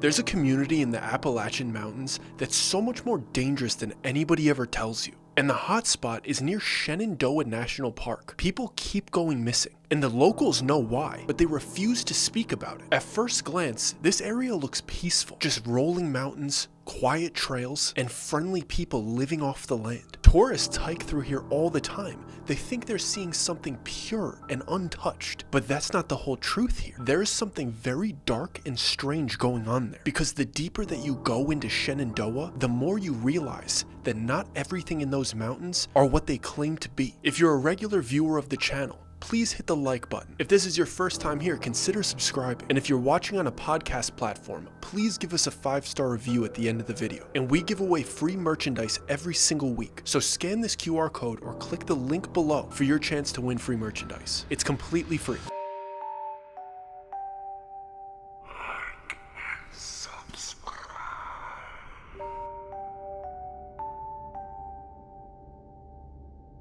There's a community in the Appalachian Mountains that's so much more dangerous than anybody ever tells you. And the hotspot is near Shenandoah National Park. People keep going missing, and the locals know why, but they refuse to speak about it. At first glance, this area looks peaceful. Just rolling mountains, quiet trails, and friendly people living off the land. Tourists hike through here all the time. They think they're seeing something pure and untouched, but that's not the whole truth here. There's something very dark and strange going on there, because the deeper that you go into Shenandoah, the more you realize that not everything in those mountains are what they claim to be. If you're a regular viewer of the channel, please hit the like button. If this is your first time here, consider subscribing. And if you're watching on a podcast platform, please give us a 5-star review at the end of the video. And we give away free merchandise every single week. So scan this QR code or click the link below for your chance to win free merchandise. It's completely free.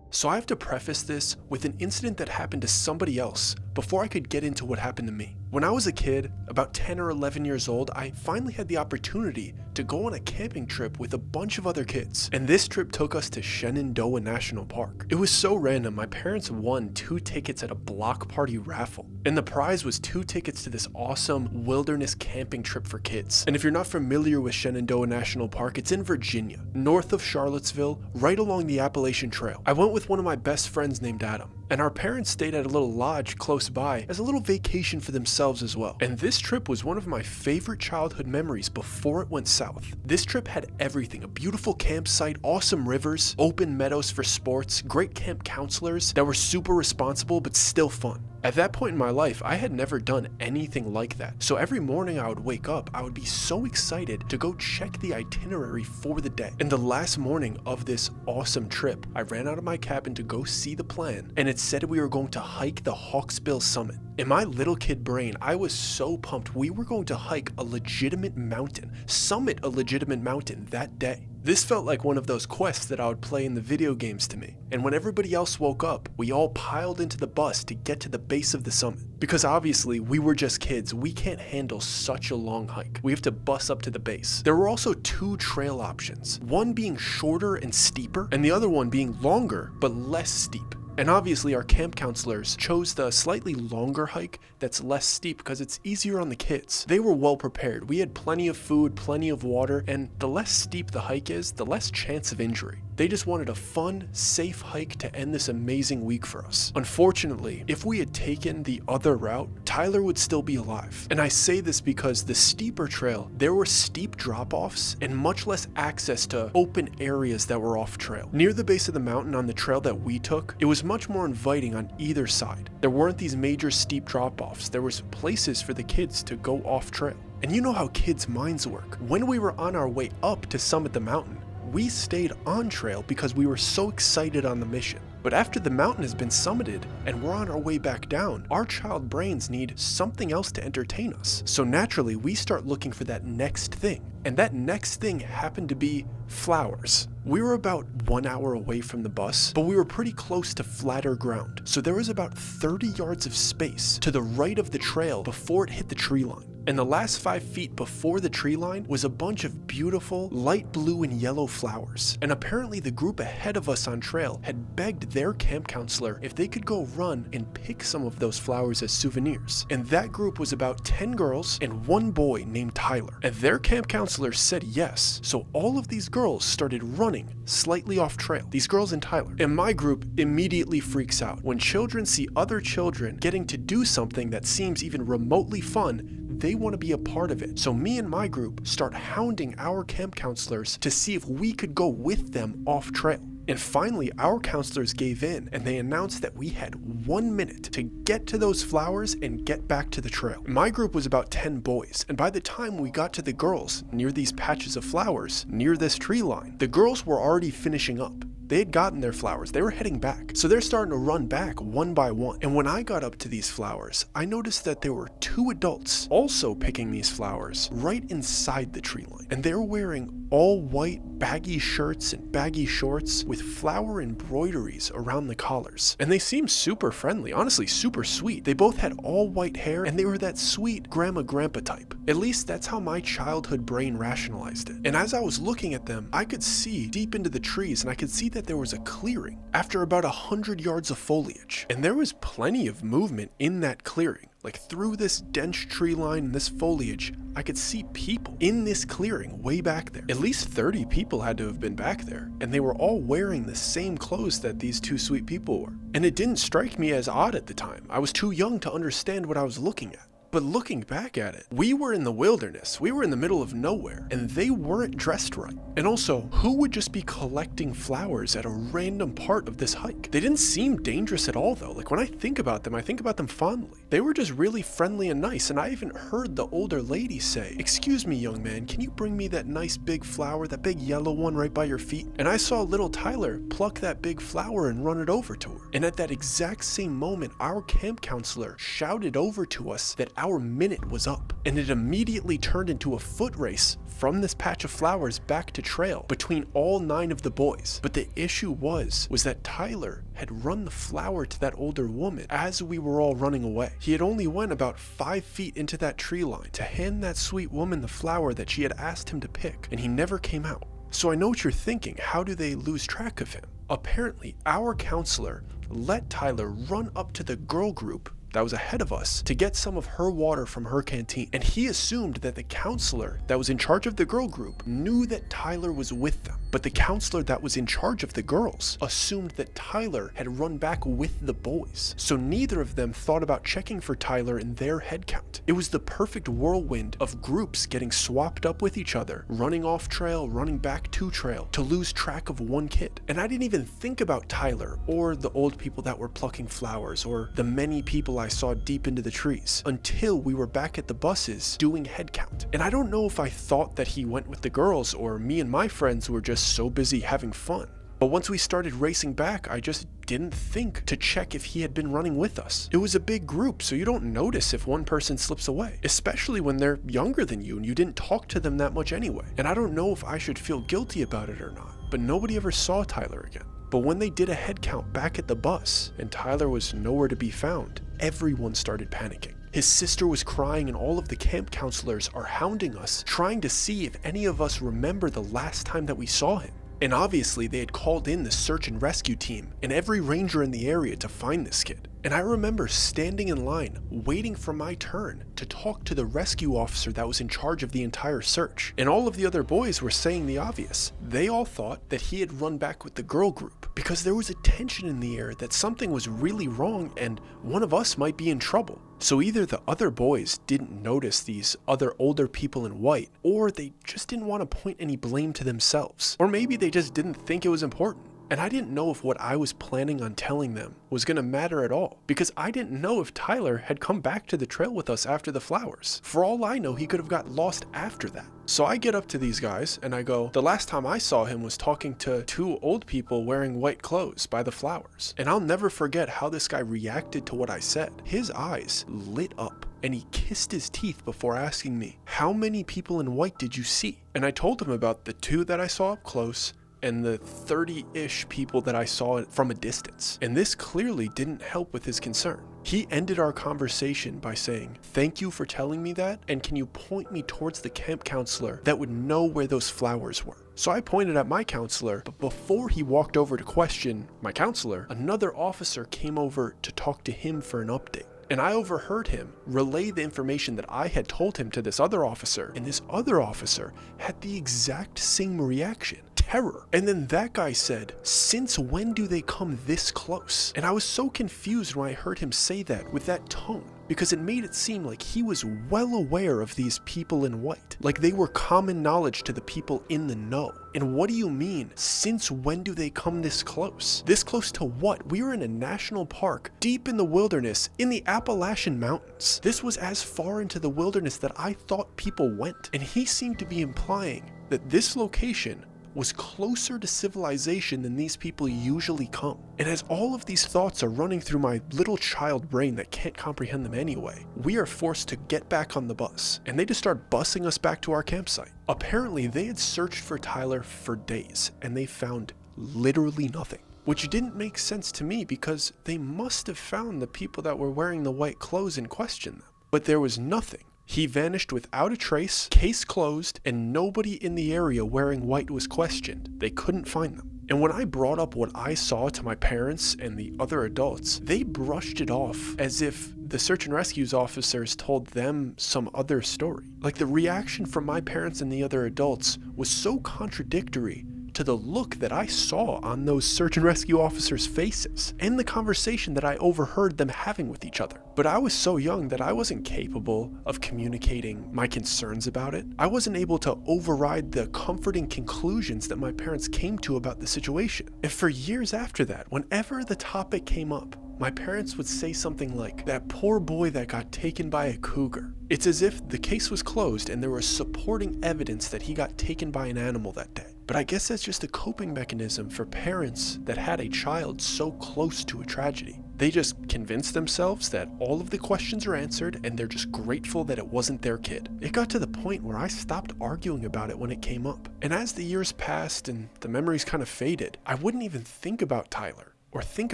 So I have to preface this with an incident that happened to somebody else before I could get into what happened to me. When I was a kid, about 10 or 11 years old, I finally had the opportunity to go on a camping trip with a bunch of other kids. And this trip took us to Shenandoah National Park. It was so random, my parents won 2 tickets at a block party raffle. And the prize was 2 tickets to this awesome wilderness camping trip for kids. And if you're not familiar with Shenandoah National Park, it's in Virginia, north of Charlottesville, right along the Appalachian Trail. I went with one of my best friends named Adam, and our parents stayed at a little lodge close by as a little vacation for themselves as well. And this trip was one of my favorite childhood memories before it went south. This trip had everything: a beautiful campsite, awesome rivers, open meadows for sports, great camp counselors that were super responsible but still fun. At that point in my life, I had never done anything like that. So every morning I would wake up, I would be so excited to go check the itinerary for the day. And the last morning of this awesome trip, I ran out of my cabin to go see the plan, and it said we were going to hike the Hawksbill Summit. In my little kid brain, I was so pumped we were going to hike a legitimate mountain, summit a legitimate mountain that day. This felt like one of those quests that I would play in the video games to me. And when everybody else woke up, we all piled into the bus to get to the base of the summit. Because obviously, we were just kids, we can't handle such a long hike. We have to bus up to the base. There were also 2 trail options, one being shorter and steeper, and the other one being longer but less steep. And obviously our camp counselors chose the slightly longer hike that's less steep because it's easier on the kids. They were well prepared. We had plenty of food, plenty of water, and the less steep the hike is, the less chance of injury. They just wanted a fun, safe hike to end this amazing week for us. Unfortunately, if we had taken the other route, Tyler would still be alive. And I say this because the steeper trail, there were steep drop-offs and much less access to open areas that were off trail. Near the base of the mountain on the trail that we took, it was much more inviting on either side. There weren't these major steep drop-offs. There was places for the kids to go off trail. And you know how kids' minds work. When we were on our way up to summit the mountain, we stayed on trail because we were so excited on the mission. But after the mountain has been summited and we're on our way back down, our child brains need something else to entertain us. So naturally, we start looking for that next thing. And that next thing happened to be flowers. We were about 1 hour away from the bus, but we were pretty close to flatter ground. So there was about 30 yards of space to the right of the trail before it hit the tree line. And the last 5 feet before the tree line was a bunch of beautiful light blue and yellow flowers. And apparently the group ahead of us on trail had begged their camp counselor if they could go run and pick some of those flowers as souvenirs. And that group was about 10 girls and 1 boy named Tyler. And their camp counselor said yes. So all of these girls started running slightly off trail. These girls and Tyler. And my group immediately freaks out. When children see other children getting to do something that seems even remotely fun, they want to be a part of it. So me and my group start hounding our camp counselors to see if we could go with them off trail. And finally, our counselors gave in and they announced that we had 1 minute to get to those flowers and get back to the trail. My group was about 10 boys, and by the time we got to the girls near these patches of flowers, near this tree line, the girls were already finishing up. They had gotten their flowers. They were heading back. So they're starting to run back one by one. And when I got up to these flowers, I noticed that there were 2 adults also picking these flowers right inside the tree line. And they're wearing all white baggy shirts and baggy shorts with flower embroideries around the collars. And they seemed super friendly, honestly super sweet. They both had all white hair and they were that sweet grandpa type. At least that's how my childhood brain rationalized it. And as I was looking at them, I could see deep into the trees and I could see that there was a clearing after about 100 yards of foliage. And there was plenty of movement in that clearing. Like through this dense tree line and this foliage, I could see people in this clearing way back there. At least 30 people had to have been back there, and they were all wearing the same clothes that these 2 sweet people were. And it didn't strike me as odd at the time. I was too young to understand what I was looking at. But looking back at it, we were in the wilderness, we were in the middle of nowhere, and they weren't dressed right. And also, who would just be collecting flowers at a random part of this hike? They didn't seem dangerous at all though. Like when I think about them fondly. They were just really friendly and nice, and I even heard the older lady say, "Excuse me, young man, can you bring me that nice big flower, that big yellow one right by your feet?" And I saw little Tyler pluck that big flower and run it over to her. And at that exact same moment, our camp counselor shouted over to us that our minute was up, and it immediately turned into a foot race from this patch of flowers back to trail between all 9 of the boys. But the issue was that Tyler had run the flower to that older woman as we were all running away. He had only went about 5 feet into that tree line to hand that sweet woman the flower that she had asked him to pick, and he never came out. So I know what you're thinking, how do they lose track of him? Apparently, our counselor let Tyler run up to the girl group that was ahead of us to get some of her water from her canteen. And he assumed that the counselor that was in charge of the girl group knew that Tyler was with them. But the counselor that was in charge of the girls assumed that Tyler had run back with the boys. So neither of them thought about checking for Tyler in their head count. It was the perfect whirlwind of groups getting swapped up with each other, running off trail, running back to trail, to lose track of one kid. And I didn't even think about Tyler or the old people that were plucking flowers or the many people I saw deep into the trees until we were back at the buses doing head count. And I don't know if I thought that he went with the girls or me and my friends were just so busy having fun. But once we started racing back, I just didn't think to check if he had been running with us. It was a big group, so you don't notice if one person slips away, especially when they're younger than you and you didn't talk to them that much anyway. And I don't know if I should feel guilty about it or not, but nobody ever saw Tyler again. But when they did a head count back at the bus and Tyler was nowhere to be found, everyone started panicking. His sister was crying and all of the camp counselors are hounding us, trying to see if any of us remember the last time that we saw him. And obviously they had called in the search and rescue team and every ranger in the area to find this kid. And I remember standing in line, waiting for my turn to talk to the rescue officer that was in charge of the entire search. And all of the other boys were saying the obvious. They all thought that he had run back with the girl group because there was a tension in the air that something was really wrong and one of us might be in trouble. So either the other boys didn't notice these other older people in white, or they just didn't want to point any blame to themselves. Or maybe they just didn't think it was important. And I didn't know if what I was planning on telling them was going to matter at all, because I didn't know if Tyler had come back to the trail with us after the flowers. For all I know, he could have got lost after that. So I get up to these guys and I go, the last time I saw him was talking to 2 old people wearing white clothes by the flowers. And I'll never forget how this guy reacted to what I said. His eyes lit up and he kissed his teeth before asking me, "How many people in white did you see?" And I told him about the 2 that I saw up close and the 30-ish people that I saw from a distance. And this clearly didn't help with his concern. He ended our conversation by saying, "Thank you for telling me that, and can you point me towards the camp counselor that would know where those flowers were?" So I pointed at my counselor, but before he walked over to question my counselor, another officer came over to talk to him for an update. And I overheard him relay the information that I had told him to this other officer, and this other officer had the exact same reaction. Terror. And then that guy said, "Since when do they come this close?" And I was so confused when I heard him say that with that tone, because it made it seem like he was well aware of these people in white, like they were common knowledge to the people in the know. And what do you mean, since when do they come this close? This close to what? We were in a national park, deep in the wilderness, in the Appalachian Mountains. This was as far into the wilderness that I thought people went. And he seemed to be implying that this location was closer to civilization than these people usually come. And as all of these thoughts are running through my little child brain that can't comprehend them anyway, we are forced to get back on the bus, and they just start busing us back to our campsite. Apparently, they had searched for Tyler for days, and they found literally nothing. Which didn't make sense to me because they must have found the people that were wearing the white clothes and questioned them. But there was nothing. He vanished without a trace, case closed, and nobody in the area wearing white was questioned. They couldn't find them. And when I brought up what I saw to my parents and the other adults, they brushed it off as if the search and rescues officers told them some other story. Like, the reaction from my parents and the other adults was so contradictory to the look that I saw on those search and rescue officers' faces and the conversation that I overheard them having with each other. But I was so young that I wasn't capable of communicating my concerns about it. I wasn't able to override the comforting conclusions that my parents came to about the situation. And for years after that, whenever the topic came up, my parents would say something like, "That poor boy that got taken by a cougar." It's as if the case was closed and there was supporting evidence that he got taken by an animal that day. But I guess that's just a coping mechanism for parents that had a child so close to a tragedy. They just convince themselves that all of the questions are answered and they're just grateful that it wasn't their kid. It got to the point where I stopped arguing about it when it came up. And as the years passed and the memories kind of faded, I wouldn't even think about Tyler or think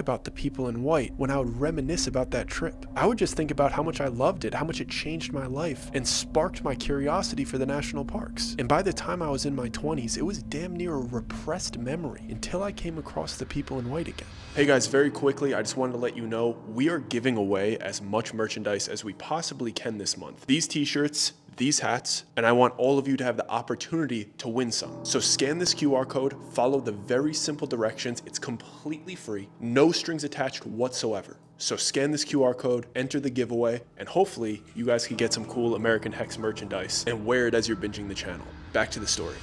about the people in white when I would reminisce about that trip. I would just think about how much I loved it, how much it changed my life, and sparked my curiosity for the national parks. And by the time I was in my 20s, it was damn near a repressed memory until I came across the people in white again. Hey guys, very quickly, I just wanted to let you know we are giving away as much merchandise as we possibly can this month. These t-shirts, these hats, and I want all of you to have the opportunity to win some. So scan this QR code, follow the very simple directions. It's completely free, no strings attached whatsoever. So scan this QR code, enter the giveaway, and hopefully you guys can get some cool American Hex merchandise and wear it as you're binging the channel. Back to the story.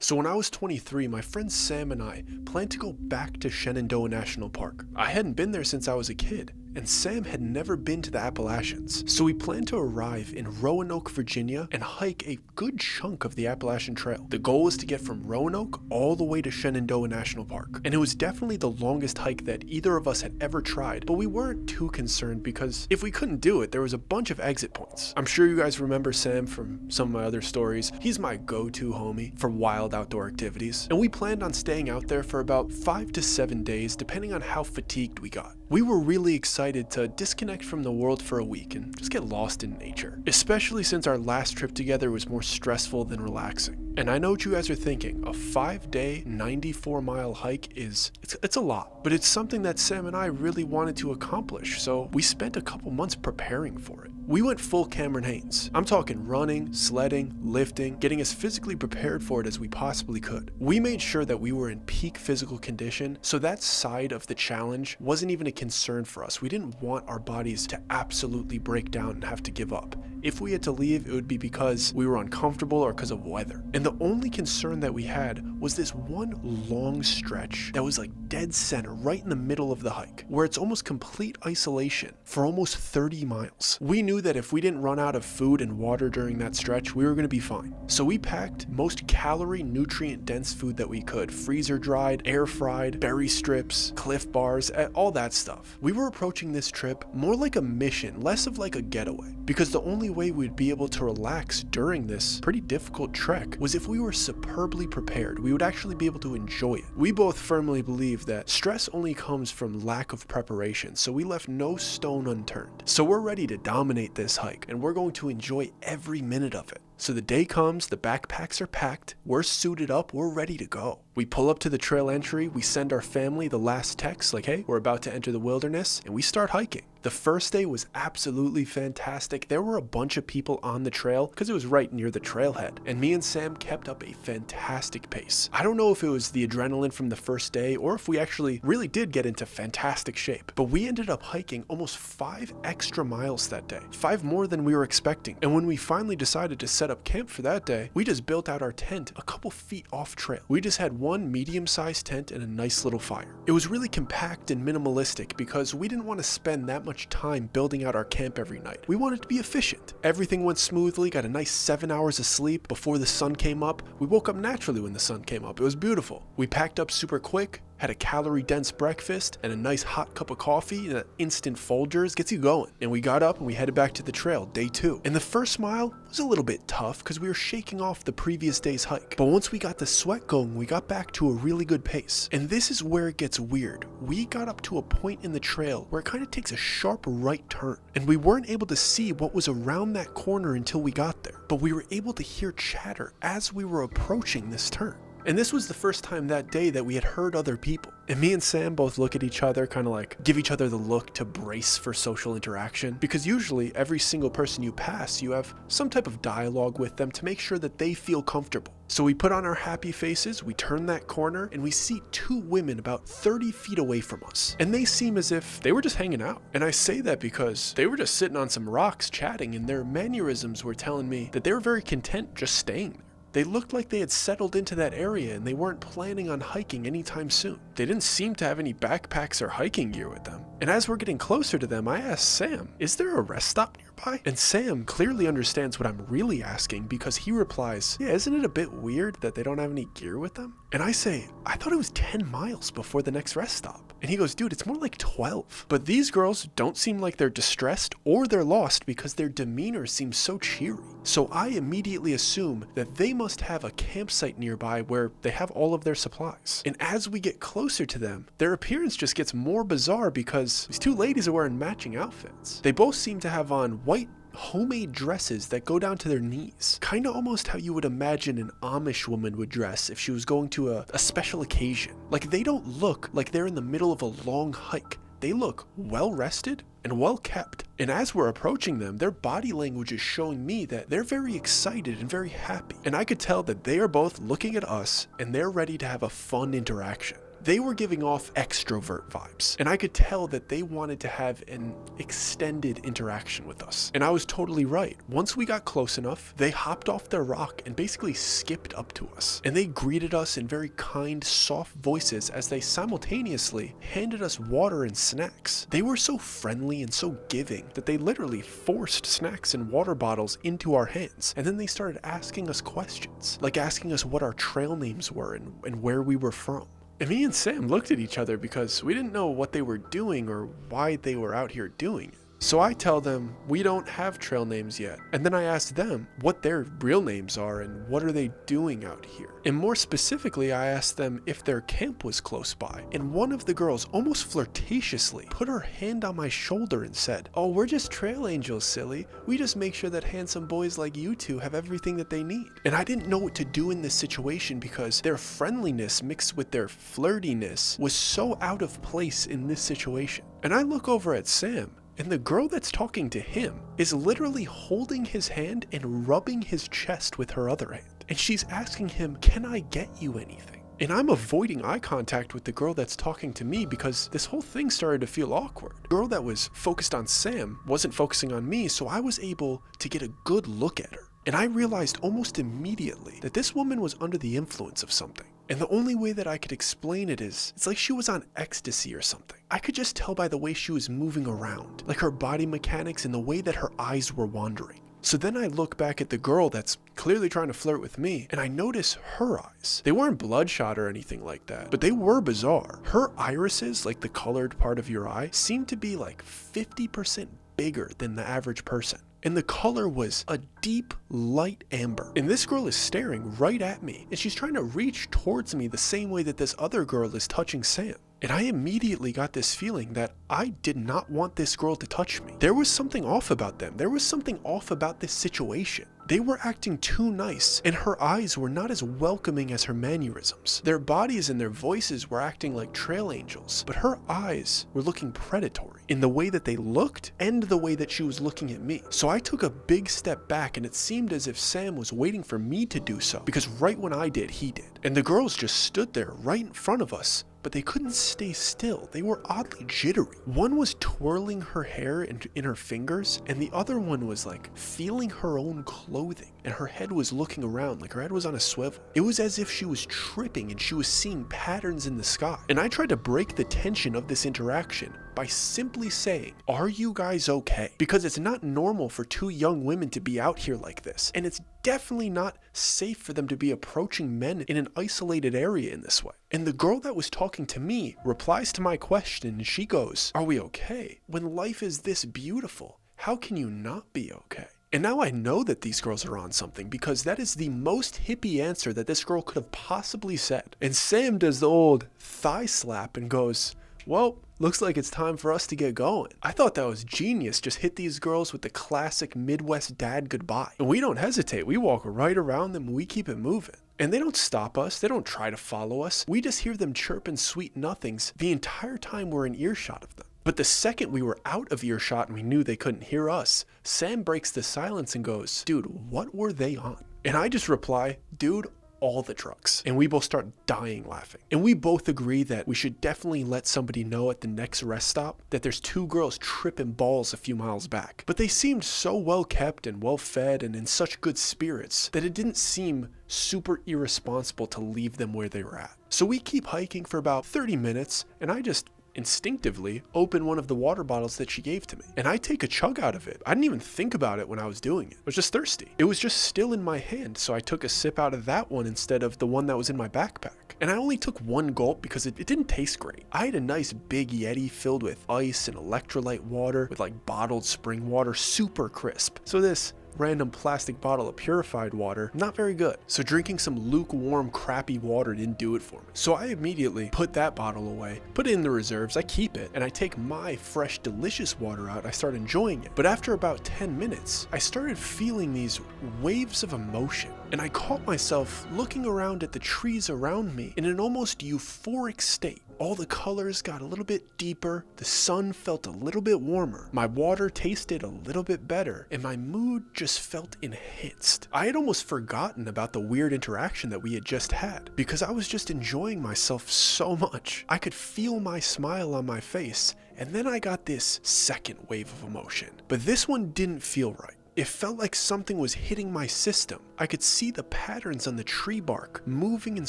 So when I was 23, my friend Sam and I planned to go back to Shenandoah National Park. I hadn't been there since I was a kid, and Sam had never been to the Appalachians. So we planned to arrive in Roanoke, Virginia, and hike a good chunk of the Appalachian Trail. The goal was to get from Roanoke all the way to Shenandoah National Park. And it was definitely the longest hike that either of us had ever tried, but we weren't too concerned because if we couldn't do it, there was a bunch of exit points. I'm sure you guys remember Sam from some of my other stories. He's my go-to homie for wild outdoor activities. And we planned on staying out there for about 5 to 7 days, depending on how fatigued we got. We were really excited to disconnect from the world for a week and just get lost in nature, especially since our last trip together was more stressful than relaxing. And I know what you guys are thinking, a 5-day, 94-mile hike it's a lot, but it's something that Sam and I really wanted to accomplish, so we spent a couple months preparing for it. We went full Cameron Hanes. I'm talking running, sledding, lifting, getting as physically prepared for it as we possibly could. We made sure that we were in peak physical condition, so that side of the challenge wasn't even a concern for us. We didn't want our bodies to absolutely break down and have to give up. If we had to leave, it would be because we were uncomfortable or because of weather. And the only concern that we had was this one long stretch that was like dead center, right in the middle of the hike, where it's almost complete isolation for almost 30 miles. We knew that if we didn't run out of food and water during that stretch, we were going to be fine. So we packed most calorie, nutrient-dense food that we could, freezer-dried, air-fried, berry strips, Cliff Bars, all that stuff. We were approaching this trip more like a mission, less of like a getaway, because the only way we'd be able to relax during this pretty difficult trek was if we were superbly prepared. We would actually be able to enjoy it. We both firmly believe that stress only comes from lack of preparation, so we left no stone unturned. So we're ready to dominate this hike, and we're going to enjoy every minute of it. So the day comes, the backpacks are packed, we're suited up, we're ready to go. We pull up to the trail entry, we send our family the last text like, hey, we're about to enter the wilderness, and we start hiking. The first day was absolutely fantastic. There were a bunch of people on the trail because it was right near the trailhead, and me and Sam kept up a fantastic pace. I don't know if it was the adrenaline from the first day or if we actually really did get into fantastic shape, but we ended up hiking almost 5 extra miles that day, 5 more than we were expecting. And when we finally decided to set up camp for that day, we just built out our tent a couple feet off trail. We just had one medium-sized tent and a nice little fire. It was really compact and minimalistic because we didn't want to spend that much time building out our camp every night. We wanted to be efficient. Everything went smoothly, got a nice 7 hours of sleep before the sun came up. We woke up naturally when the sun came up. It was beautiful. We packed up super quick, had a calorie-dense breakfast, and a nice hot cup of coffee that instant Folgers gets you going. And we got up and we headed back to the trail, day 2. And the first mile was a little bit tough because we were shaking off the previous day's hike. But once we got the sweat going, we got back to a really good pace. And this is where it gets weird. We got up to a point in the trail where it kind of takes a sharp right turn. And we weren't able to see what was around that corner until we got there. But we were able to hear chatter as we were approaching this turn. And this was the first time that day that we had heard other people. And me and Sam both look at each other, kind of like give each other the look to brace for social interaction. Because usually every single person you pass, you have some type of dialogue with them to make sure that they feel comfortable. So we put on our happy faces, we turn that corner, and we see 2 women about 30 feet away from us. And they seem as if they were just hanging out. And I say that because they were just sitting on some rocks chatting, and their mannerisms were telling me that they were very content just staying there. They looked like they had settled into that area and they weren't planning on hiking anytime soon. They didn't seem to have any backpacks or hiking gear with them. And as we're getting closer to them, I asked Sam, "Is there a rest stop nearby?" And Sam clearly understands what I'm really asking because he replies, "Yeah, isn't it a bit weird that they don't have any gear with them?" And I say, "I thought it was 10 miles before the next rest stop." And he goes, "Dude, it's more like 12. But these girls don't seem like they're distressed or they're lost because their demeanor seems so cheery. So I immediately assume that they must have a campsite nearby where they have all of their supplies. And as we get closer to them, their appearance just gets more bizarre because these 2 ladies are wearing matching outfits. They both seem to have on white homemade dresses that go down to their knees. Kind of almost how you would imagine an Amish woman would dress if she was going to a special occasion. Like, they don't look like they're in the middle of a long hike. They look well rested and well kept. And as we're approaching them, their body language is showing me that they're very excited and very happy. And I could tell that they are both looking at us and they're ready to have a fun interaction. They were giving off extrovert vibes, and I could tell that they wanted to have an extended interaction with us. And I was totally right. Once we got close enough, they hopped off their rock and basically skipped up to us. And they greeted us in very kind, soft voices as they simultaneously handed us water and snacks. They were so friendly and so giving that they literally forced snacks and water bottles into our hands. And then they started asking us questions, like asking us what our trail names were and where we were from. And me and Sam looked at each other because we didn't know what they were doing or why they were out here doing it. So I tell them we don't have trail names yet. And then I ask them what their real names are and what are they doing out here. And more specifically, I asked them if their camp was close by. And one of the girls almost flirtatiously put her hand on my shoulder and said, "Oh, we're just trail angels, silly. We just make sure that handsome boys like you two have everything that they need." And I didn't know what to do in this situation because their friendliness mixed with their flirtiness was so out of place in this situation. And I look over at Sam, and the girl that's talking to him is literally holding his hand and rubbing his chest with her other hand. And she's asking him, "Can I get you anything?" And I'm avoiding eye contact with the girl that's talking to me because this whole thing started to feel awkward. The girl that was focused on Sam wasn't focusing on me, so I was able to get a good look at her. And I realized almost immediately that this woman was under the influence of something. And the only way that I could explain it is, it's like she was on ecstasy or something. I could just tell by the way she was moving around, like her body mechanics and the way that her eyes were wandering. So then I look back at the girl that's clearly trying to flirt with me, and I notice her eyes. They weren't bloodshot or anything like that, but they were bizarre. Her irises, like the colored part of your eye, seemed to be like 50% bigger than the average person. And the color was a deep, light amber. And this girl is staring right at me, and she's trying to reach towards me the same way that this other girl is touching Sam. And I immediately got this feeling that I did not want this girl to touch me. There was something off about them. There was something off about this situation. They were acting too nice, and her eyes were not as welcoming as her mannerisms. Their bodies and their voices were acting like trail angels, but her eyes were looking predatory in the way that they looked and the way that she was looking at me. So I took a big step back, and it seemed as if Sam was waiting for me to do so, because right when I did, he did. And the girls just stood there right in front of us, but they couldn't stay still. They were oddly jittery. One was twirling her hair in her fingers, and the other one was like feeling her own clothing, and her head was looking around like her head was on a swivel. It was as if she was tripping and she was seeing patterns in the sky. And I tried to break the tension of this interaction by simply saying, "Are you guys okay?" Because it's not normal for two young women to be out here like this, and it's definitely not safe for them to be approaching men in an isolated area in this way. And the girl that was talking to me replies to my question, and she goes, "Are we okay? When life is this beautiful, how can you not be okay?" And now I know that these girls are on something, because that is the most hippie answer that this girl could have possibly said. And Sam does the old thigh slap and goes, "Well, looks like it's time for us to get going." I thought that was genius. Just hit these girls with the classic Midwest dad goodbye. And we don't hesitate. We walk right around them and we keep it moving. And they don't stop us. They don't try to follow us. We just hear them chirping sweet nothings the entire time we're in earshot of them. But the second we were out of earshot and we knew they couldn't hear us, Sam breaks the silence and goes, "Dude, what were they on?" And I just reply, "Dude, all the drugs." And we both start dying laughing. And we both agree that we should definitely let somebody know at the next rest stop that there's two girls tripping balls a few miles back. But they seemed so well kept and well fed and in such good spirits that it didn't seem super irresponsible to leave them where they were at. So we keep hiking for about 30 minutes, and I just instinctively open one of the water bottles that she gave to me, and I take a chug out of it. I didn't even think about it when I was doing it. I was just thirsty. It was just still in my hand, so I took a sip out of that one instead of the one that was in my backpack. And I only took one gulp because it didn't taste great. I had a nice big Yeti filled with ice and electrolyte water with like bottled spring water, super crisp. So this random plastic bottle of purified water, not very good. So drinking some lukewarm, crappy water didn't do it for me. So I immediately put that bottle away, put it in the reserves, I keep it, and I take my fresh, delicious water out. I start enjoying it. But after about 10 minutes, I started feeling these waves of emotion. And I caught myself looking around at the trees around me in an almost euphoric state. All the colors got a little bit deeper, the sun felt a little bit warmer, my water tasted a little bit better, and my mood just felt enhanced. I had almost forgotten about the weird interaction that we had just had, because I was just enjoying myself so much. I could feel my smile on my face, and then I got this second wave of emotion. But this one didn't feel right. It felt like something was hitting my system. I could see the patterns on the tree bark moving and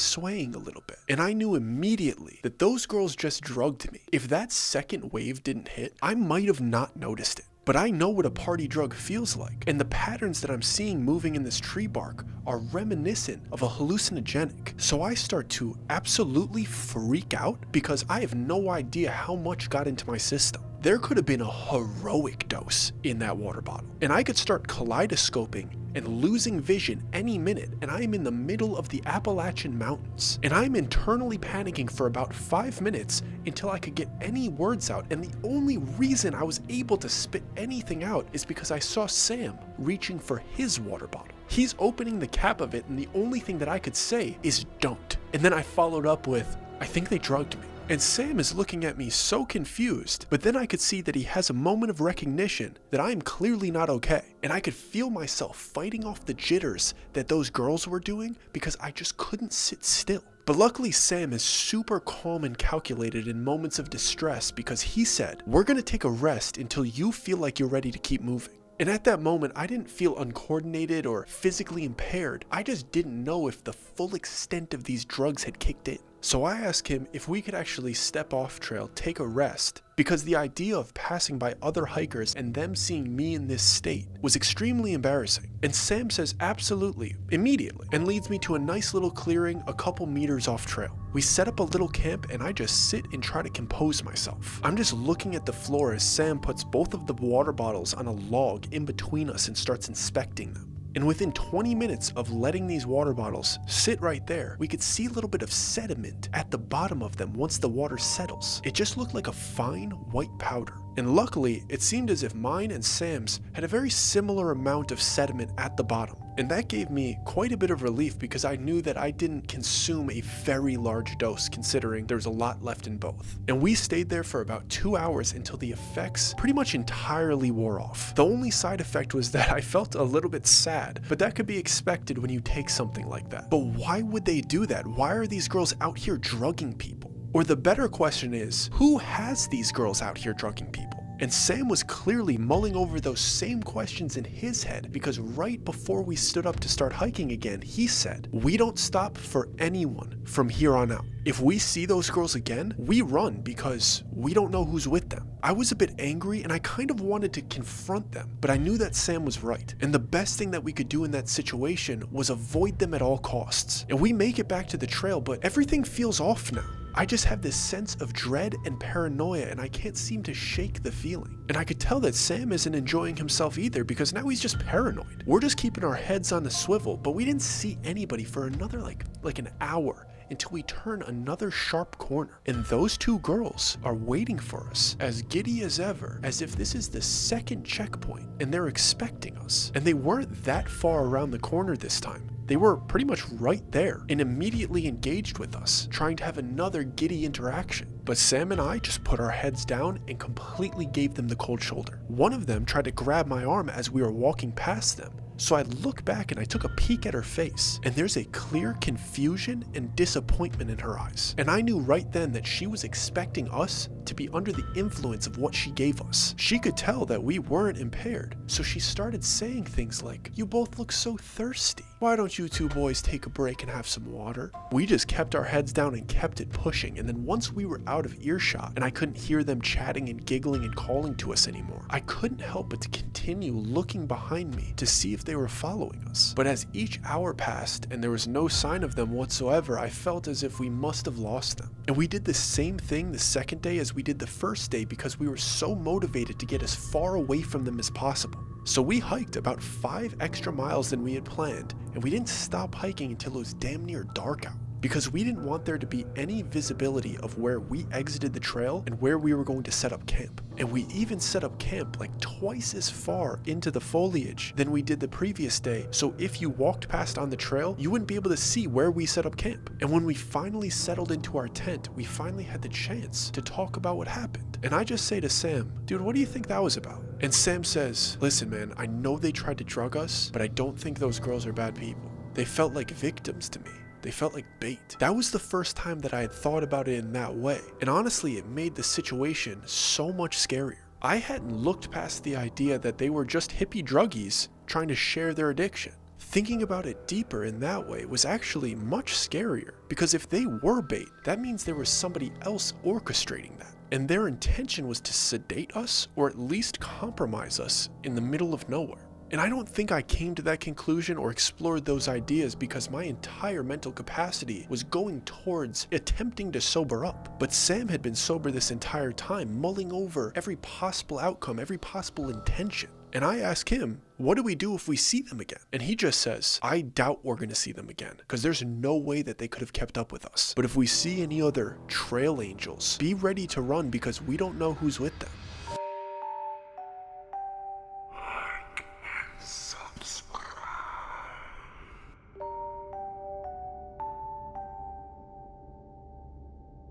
swaying a little bit. And I knew immediately that those girls just drugged me. If that second wave didn't hit, I might have not noticed it. But I know what a party drug feels like, and the patterns that I'm seeing moving in this tree bark are reminiscent of a hallucinogenic. So I start to absolutely freak out because I have no idea how much got into my system. There could have been a heroic dose in that water bottle, and I could start kaleidoscoping and losing vision any minute, and I am in the middle of the Appalachian Mountains, and I'm internally panicking for about 5 minutes until I could get any words out. And the only reason I was able to spit anything out is because I saw Sam reaching for his water bottle. He's opening the cap of it, and the only thing that I could say is "don't." And then I followed up with, "I think they drugged me." And Sam is looking at me so confused, but then I could see that he has a moment of recognition that I am clearly not okay. And I could feel myself fighting off the jitters that those girls were doing because I just couldn't sit still. But luckily Sam is super calm and calculated in moments of distress, because he said, "We're gonna take a rest until you feel like you're ready to keep moving." And at that moment, I didn't feel uncoordinated or physically impaired. I just didn't know if the full extent of these drugs had kicked in. So I asked him if we could actually step off trail, take a rest, because the idea of passing by other hikers and them seeing me in this state was extremely embarrassing. And Sam says absolutely, immediately, and leads me to a nice little clearing a couple meters off trail. We set up a little camp, and I just sit and try to compose myself. I'm just looking at the floor as Sam puts both of the water bottles on a log in between us and starts inspecting them. And within 20 minutes of letting these water bottles sit right there, we could see a little bit of sediment at the bottom of them once the water settles. It just looked like a fine white powder. And luckily, it seemed as if mine and Sam's had a very similar amount of sediment at the bottom. And that gave me quite a bit of relief because I knew that I didn't consume a very large dose considering there was a lot left in both. And we stayed there for about 2 hours until the effects pretty much entirely wore off. The only side effect was that I felt a little bit sad, but that could be expected when you take something like that. But why would they do that? Why are these girls out here drugging people? Or the better question is, who has these girls out here drugging people? And Sam was clearly mulling over those same questions in his head because right before we stood up to start hiking again, he said, "We don't stop for anyone from here on out. If we see those girls again, we run because we don't know who's with them." I was a bit angry and I kind of wanted to confront them, but I knew that Sam was right. And the best thing that we could do in that situation was avoid them at all costs. And we make it back to the trail, but everything feels off now. I just have this sense of dread and paranoia and I can't seem to shake the feeling. And I could tell that Sam isn't enjoying himself either because now he's just paranoid. We're just keeping our heads on the swivel, but we didn't see anybody for another like an hour until we turn another sharp corner. And those two girls are waiting for us, as giddy as ever, as if this is the second checkpoint and they're expecting us. And they weren't that far around the corner this time. They were pretty much right there and immediately engaged with us, trying to have another giddy interaction. But Sam and I just put our heads down and completely gave them the cold shoulder. One of them tried to grab my arm as we were walking past them. So I looked back and I took a peek at her face, and there's a clear confusion and disappointment in her eyes. And I knew right then that she was expecting us to be under the influence of what she gave us. She could tell that we weren't impaired, so she started saying things like, "You both look so thirsty. Why don't you two boys take a break and have some water?" We just kept our heads down and kept it pushing, and then once we were out of earshot and I couldn't hear them chatting and giggling and calling to us anymore, I couldn't help but to continue looking behind me to see if they were following us. But as each hour passed and there was no sign of them whatsoever, I felt as if we must have lost them. And we did the same thing the second day as we did the first day because we were so motivated to get as far away from them as possible. So we hiked about 5 extra miles than we had planned, and we didn't stop hiking until it was damn near dark out, because we didn't want there to be any visibility of where we exited the trail and where we were going to set up camp. And we even set up camp like twice as far into the foliage than we did the previous day, so if you walked past on the trail, you wouldn't be able to see where we set up camp. And when we finally settled into our tent, we finally had the chance to talk about what happened. And I just say to Sam, "Dude, what do you think that was about?" And Sam says, "Listen man, I know they tried to drug us, but I don't think those girls are bad people. They felt like victims to me. They felt like bait." That was the first time that I had thought about it in that way, and honestly it made the situation so much scarier. I hadn't looked past the idea that they were just hippie druggies trying to share their addiction. Thinking about it deeper in that way was actually much scarier, because if they were bait, that means there was somebody else orchestrating that, and their intention was to sedate us or at least compromise us in the middle of nowhere. And I don't think I came to that conclusion or explored those ideas because my entire mental capacity was going towards attempting to sober up. But Sam had been sober this entire time, mulling over every possible outcome, every possible intention. And I ask him, "What do we do if we see them again?" And he just says, "I doubt we're going to see them again, because there's no way that they could have kept up with us. But if we see any other trail angels, be ready to run because we don't know who's with them."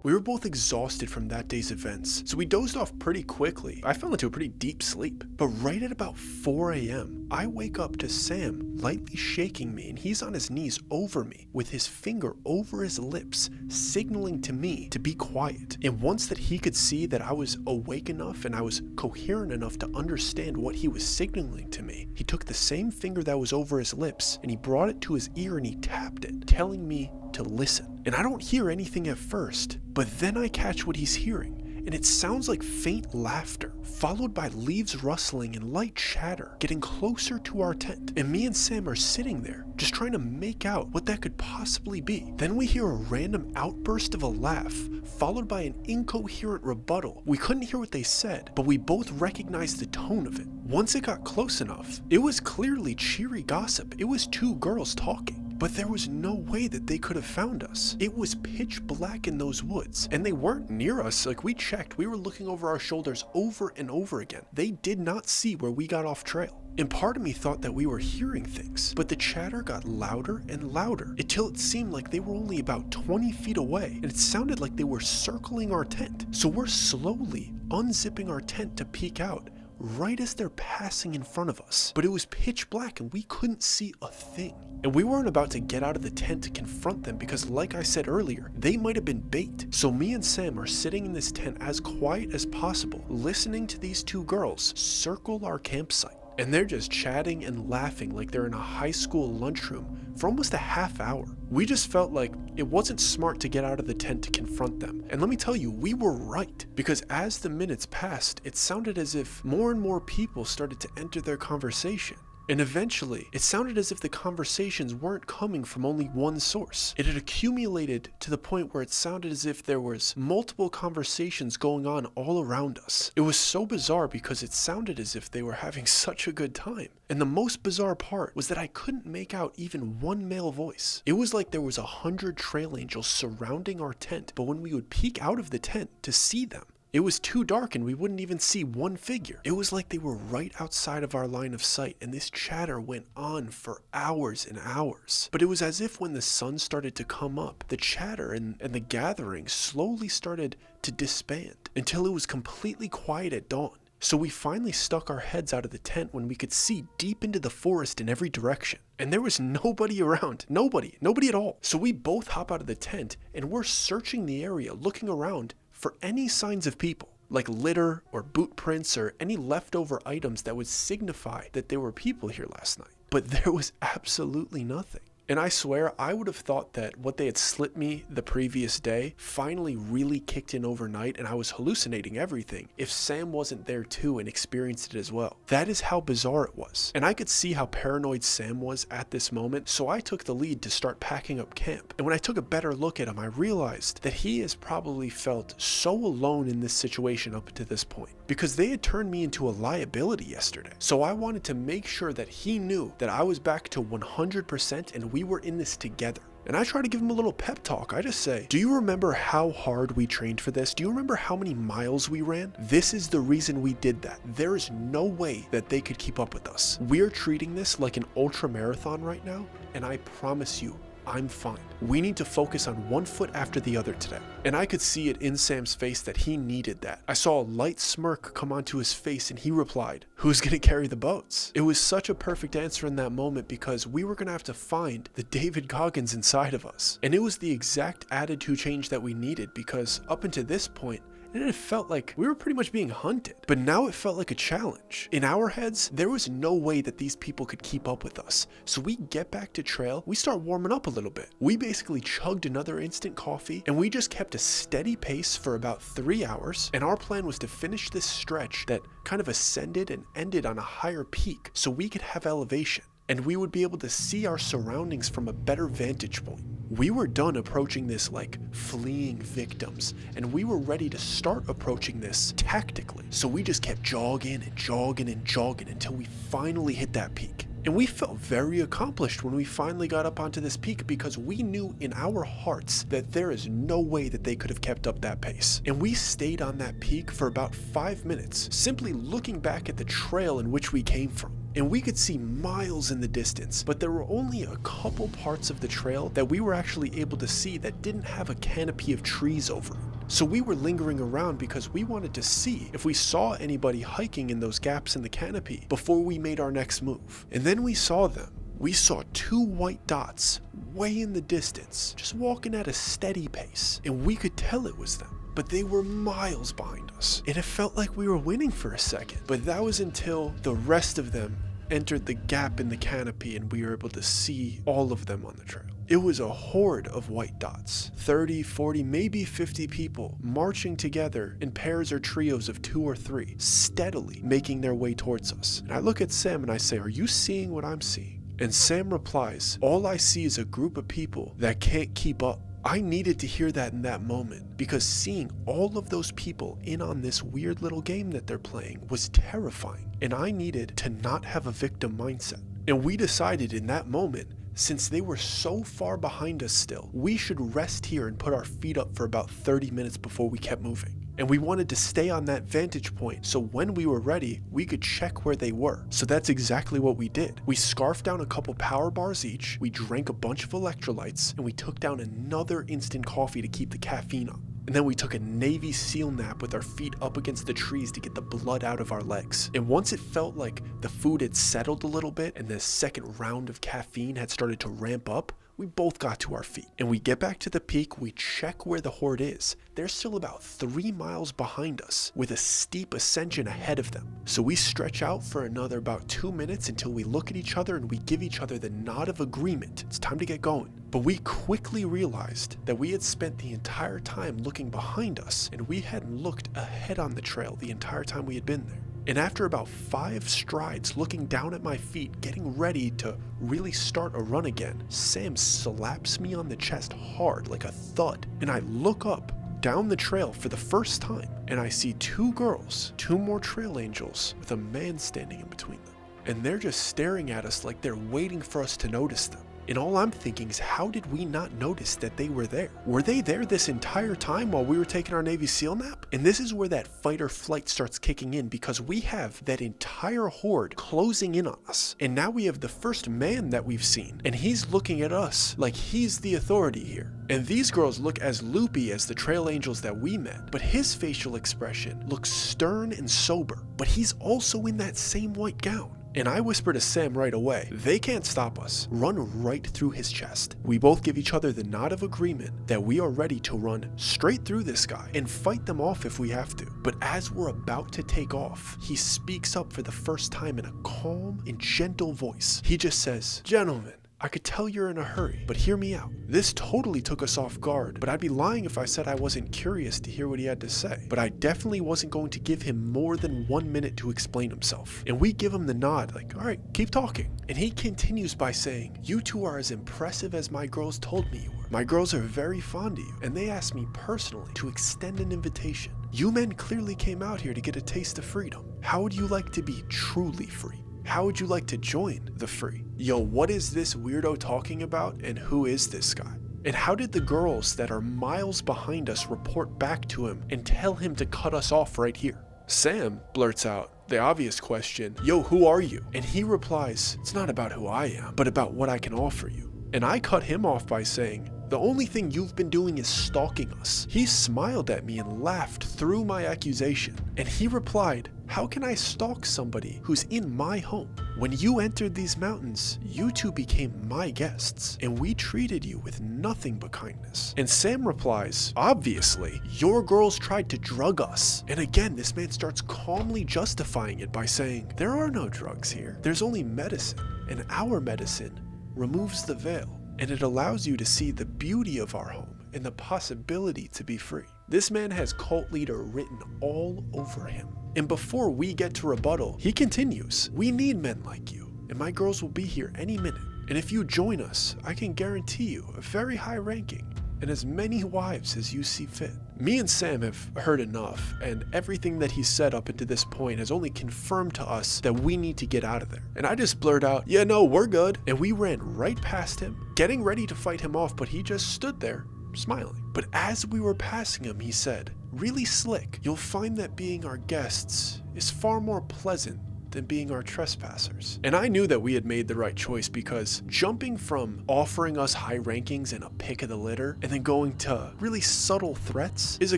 We were both exhausted from that day's events, so we dozed off pretty quickly. I fell into a pretty deep sleep. But right at about 4 a.m., I wake up to Sam lightly shaking me, and he's on his knees over me with his finger over his lips, signaling to me to be quiet. And once that he could see that I was awake enough and I was coherent enough to understand what he was signaling to me, he took the same finger that was over his lips and he brought it to his ear and he tapped it, telling me to listen. And I don't hear anything at first, but then I catch what he's hearing, and it sounds like faint laughter, followed by leaves rustling and light chatter getting closer to our tent. And me and Sam are sitting there, just trying to make out what that could possibly be. Then we hear a random outburst of a laugh, followed by an incoherent rebuttal. We couldn't hear what they said, but we both recognized the tone of it. Once it got close enough, it was clearly cheery gossip. It was two girls talking. but there was no way that they could have found us. It was pitch black in those woods, and they weren't near us. Like, we checked, we were looking over our shoulders over and over again. They did not see where we got off trail. And part of me thought that we were hearing things, but the chatter got louder and louder until it seemed like they were only about 20 feet away, and it sounded like they were circling our tent. So we're slowly unzipping our tent to peek out right as they're passing in front of us. But it was pitch black and we couldn't see a thing. And we weren't about to get out of the tent to confront them because, like I said earlier, they might have been bait. So me and Sam are sitting in this tent as quiet as possible, listening to these two girls circle our campsite. And they're just chatting and laughing like they're in a high school lunchroom for almost a half hour. We just felt like it wasn't smart to get out of the tent to confront them. And let me tell you, we were right. Because as the minutes passed, it sounded as if more and more people started to enter their conversation. And eventually, it sounded as if the conversations weren't coming from only one source. It had accumulated to the point where it sounded as if there was multiple conversations going on all around us. It was so bizarre because it sounded as if they were having such a good time. And the most bizarre part was that I couldn't make out even one male voice. It was like there was 100 trail angels surrounding our tent, but when we would peek out of the tent to see them, it was too dark and we wouldn't even see one figure. It was like they were right outside of our line of sight, and this chatter went on for hours and hours. But it was as if when the sun started to come up, the chatter and the gathering slowly started to disband until it was completely quiet at dawn. So we finally stuck our heads out of the tent when we could see deep into the forest in every direction. And there was nobody around. Nobody at all. So we both hop out of the tent and we're searching the area, looking around for any signs of people, like litter or boot prints or any leftover items that would signify that there were people here last night. But there was absolutely nothing. And I swear, I would have thought that what they had slipped me the previous day finally really kicked in overnight and I was hallucinating everything if Sam wasn't there too and experienced it as well. That is how bizarre it was. And I could see how paranoid Sam was at this moment, so I took the lead to start packing up camp. And when I took a better look at him, I realized that he has probably felt so alone in this situation up to this point, because they had turned me into a liability yesterday. So I wanted to make sure that he knew that I was back to 100% and we were in this together. And I try to give him a little pep talk. I just say, do you remember how hard we trained for this? Do you remember how many miles we ran? This is the reason we did that. There is no way that they could keep up with us. We're treating this like an ultra marathon right now, and I promise you, I'm fine. We need to focus on one foot after the other today. And I could see it in Sam's face that he needed that. I saw a light smirk come onto his face and he replied, "Who's gonna carry the boats?" It was such a perfect answer in that moment because we were gonna have to find the David Goggins inside of us. And it was the exact attitude change that we needed because up until this point, and it felt like we were pretty much being hunted. But now it felt like a challenge. In our heads, there was no way that these people could keep up with us. So we get back to trail, we start warming up a little bit. We basically chugged another instant coffee, and we just kept a steady pace for about 3 hours. And our plan was to finish this stretch that kind of ascended and ended on a higher peak so we could have elevation, and we would be able to see our surroundings from a better vantage point. We were done approaching this like fleeing victims, and we were ready to start approaching this tactically. So we just kept jogging and jogging and jogging until we finally hit that peak. And we felt very accomplished when we finally got up onto this peak because we knew in our hearts that there is no way that they could have kept up that pace. And we stayed on that peak for about 5 minutes, simply looking back at the trail in which we came from. And we could see miles in the distance, but there were only a couple parts of the trail that we were actually able to see that didn't have a canopy of trees over it. So we were lingering around because we wanted to see if we saw anybody hiking in those gaps in the canopy before we made our next move. And then we saw them. We saw 2 white dots way in the distance, just walking at a steady pace, and we could tell it was them. But they were miles behind us, and it felt like we were winning for a second. But that was until the rest of them entered the gap in the canopy and we were able to see all of them on the trail. It was a horde of white dots, 30, 40, maybe 50 people marching together in pairs or trios of 2 or 3, steadily making their way towards us. And I look at Sam and I say, "Are you seeing what I'm seeing?" And Sam replies, "All I see is a group of people that can't keep up." I needed to hear that in that moment because seeing all of those people in on this weird little game that they're playing was terrifying, and I needed to not have a victim mindset. And we decided in that moment since they were so far behind us still, we should rest here and put our feet up for about 30 minutes before we kept moving. And we wanted to stay on that vantage point so when we were ready, we could check where they were. So that's exactly what we did. We scarfed down a couple power bars each, we drank a bunch of electrolytes, and we took down another instant coffee to keep the caffeine up. And then we took a Navy SEAL nap with our feet up against the trees to get the blood out of our legs. And once it felt like the food had settled a little bit and the second round of caffeine had started to ramp up, we both got to our feet. And we get back to the peak, we check where the horde is. They're still about 3 miles behind us with a steep ascension ahead of them. So we stretch out for another about 2 minutes until we look at each other and we give each other the nod of agreement. It's time to get going. But we quickly realized that we had spent the entire time looking behind us and we hadn't looked ahead on the trail the entire time we had been there. And after about 5 strides looking down at my feet, getting ready to really start a run again, Sam slaps me on the chest hard like a thud. And I look up down the trail for the first time and I see 2 girls, 2 more trail angels with a man standing in between them. And they're just staring at us like they're waiting for us to notice them. And all I'm thinking is, how did we not notice that they were there? Were they there this entire time while we were taking our Navy SEAL nap? And this is where that fight or flight starts kicking in, because we have that entire horde closing in on us. And now we have the first man that we've seen, and he's looking at us like he's the authority here. And these girls look as loopy as the trail angels that we met, but his facial expression looks stern and sober, but he's also in that same white gown. And I whisper to Sam right away, they can't stop us. Run right through his chest. We both give each other the nod of agreement that we are ready to run straight through this guy and fight them off if we have to. But as we're about to take off, he speaks up for the first time in a calm and gentle voice. He just says, "Gentlemen, I could tell you're in a hurry, but hear me out." This totally took us off guard, but I'd be lying if I said I wasn't curious to hear what he had to say. But I definitely wasn't going to give him more than 1 minute to explain himself. And we give him the nod, like, all right, keep talking. And he continues by saying, "You two are as impressive as my girls told me you were. My girls are very fond of you, and they asked me personally to extend an invitation. You men clearly came out here to get a taste of freedom. How would you like to be truly free? How would you like to join the free? Yo, what is this weirdo talking about, and who is this guy? And how did the girls that are miles behind us report back to him and tell him to cut us off right here?" Sam blurts out the obvious question, "Yo, who are you?" And he replies, "It's not about who I am, but about what I can offer you." And I cut him off by saying, "The only thing you've been doing is stalking us." He smiled at me and laughed through my accusation. And he replied, "How can I stalk somebody who's in my home? When you entered these mountains, you two became my guests, and we treated you with nothing but kindness." And Sam replies, "Obviously, your girls tried to drug us." And again, this man starts calmly justifying it by saying, "There are no drugs here. There's only medicine, and our medicine removes the veil, and it allows you to see the beauty of our home and the possibility to be free." This man has cult leader written all over him. And before we get to rebuttal, he continues, "We need men like you, and my girls will be here any minute. And if you join us, I can guarantee you a very high ranking and as many wives as you see fit." Me and Sam have heard enough, and everything that he said up until this point has only confirmed to us that we need to get out of there. And I just blurred out, "Yeah, no, we're good." And we ran right past him, getting ready to fight him off, but he just stood there, smiling. But as we were passing him, he said, really slick, "You'll find that being our guests is far more pleasant than being our trespassers." And I knew that we had made the right choice, because jumping from offering us high rankings and a pick of the litter and then going to really subtle threats is a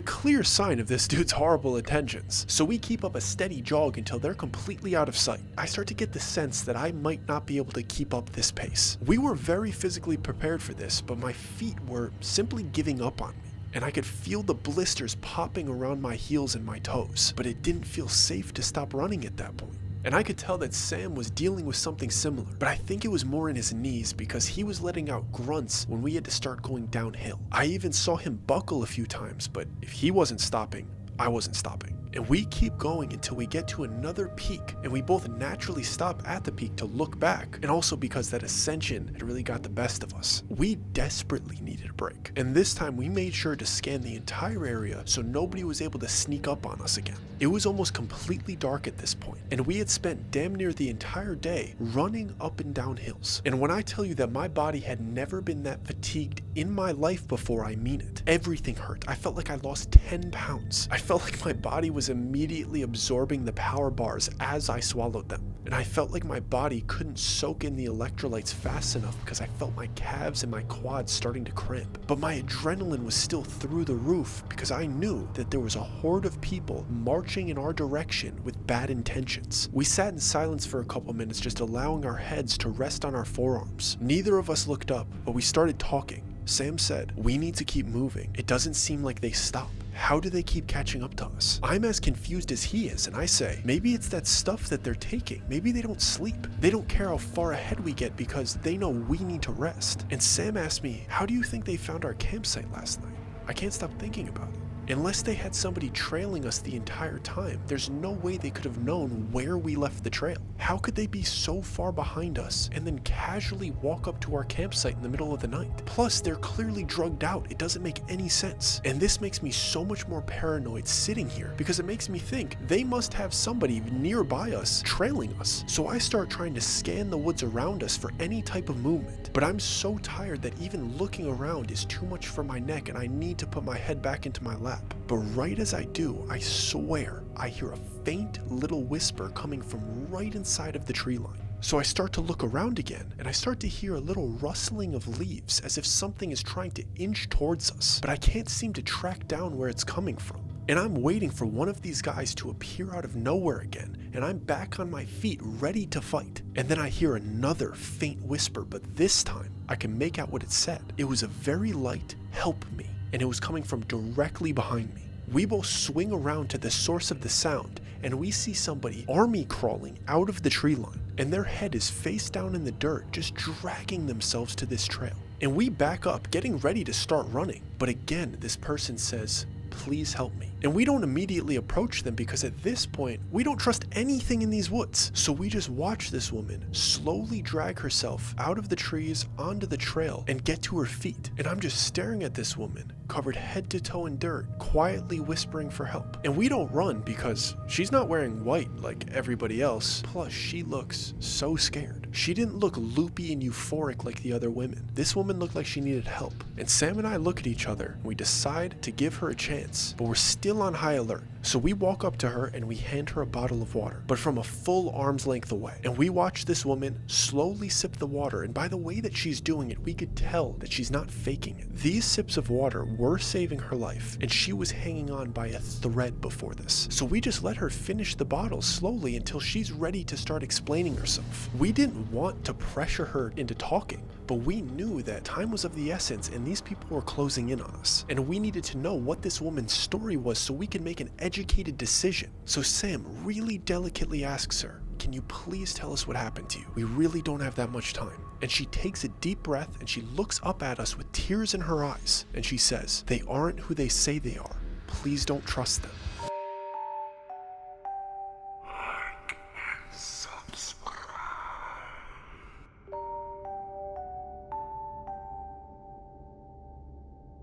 clear sign of this dude's horrible intentions. So we keep up a steady jog until they're completely out of sight. I start to get the sense that I might not be able to keep up this pace. We were very physically prepared for this, but my feet were simply giving up on me. And I could feel the blisters popping around my heels and my toes, but it didn't feel safe to stop running at that point. And I could tell that Sam was dealing with something similar, but I think it was more in his knees, because he was letting out grunts when we had to start going downhill. I even saw him buckle a few times, but if he wasn't stopping, I wasn't stopping. And we keep going until we get to another peak, and we both naturally stop at the peak to look back, and also because that ascension had really got the best of us. We desperately needed a break, and this time we made sure to scan the entire area so nobody was able to sneak up on us again. It was almost completely dark at this point, and we had spent damn near the entire day running up and down hills. And when I tell you that my body had never been that fatigued in my life before, I mean it. Everything hurt. I felt like I lost 10 pounds. I felt like my body was immediately absorbing the power bars as I swallowed them. And I felt like my body couldn't soak in the electrolytes fast enough because I felt my calves and my quads starting to cramp. But my adrenaline was still through the roof because I knew that there was a horde of people marching in our direction with bad intentions. We sat in silence for a couple minutes, just allowing our heads to rest on our forearms. Neither of us looked up, but we started talking. Sam said, "We need to keep moving. It doesn't seem like they stop. How do they keep catching up to us?" I'm as confused as he is, and I say, maybe it's that stuff that they're taking. Maybe they don't sleep. They don't care how far ahead we get because they know we need to rest. And Sam asked me, "How do you think they found our campsite last night?" I can't stop thinking about it. Unless they had somebody trailing us the entire time, there's no way they could have known where we left the trail. How could they be so far behind us and then casually walk up to our campsite in the middle of the night? Plus, they're clearly drugged out. It doesn't make any sense. And this makes me so much more paranoid sitting here because it makes me think they must have somebody nearby us trailing us. So I start trying to scan the woods around us for any type of movement. But I'm so tired that even looking around is too much for my neck, and I need to put my head back into my lap. But right as I do, I swear I hear a faint little whisper coming from right inside of the tree line. So I start to look around again, and I start to hear a little rustling of leaves as if something is trying to inch towards us, but I can't seem to track down where it's coming from. And I'm waiting for one of these guys to appear out of nowhere again, and I'm back on my feet ready to fight. And then I hear another faint whisper, but this time I can make out what it said. It was a very light "help me," and it was coming from directly behind me. We both swing around to the source of the sound, and we see somebody army crawling out of the tree line, and their head is face down in the dirt, just dragging themselves to this trail. And we back up, getting ready to start running, but again this person says, "Please help me." And we don't immediately approach them because at this point, we don't trust anything in these woods. So we just watch this woman slowly drag herself out of the trees onto the trail and get to her feet. And I'm just staring at this woman, covered head to toe in dirt, quietly whispering for help. And we don't run because she's not wearing white like everybody else. Plus, she looks so scared. She didn't look loopy and euphoric like the other women. This woman looked like she needed help. And Sam and I look at each other and we decide to give her a chance, but we're still on high alert. So we walk up to her and we hand her a bottle of water, but from a full arm's length away. And we watch this woman slowly sip the water, and by the way that she's doing it, we could tell that she's not faking it. These sips of water were saving her life, and she was hanging on by a thread before this. So we just let her finish the bottle slowly until she's ready to start explaining herself. We didn't want to pressure her into talking, but we knew that time was of the essence and these people were closing in on us. And we needed to know what this woman's story was so we could make an educated decision. So Sam really delicately asks her, "Can you please tell us what happened to you? We really don't have that much time." And she takes a deep breath and she looks up at us with tears in her eyes. And she says, "They aren't who they say they are. Please don't trust them."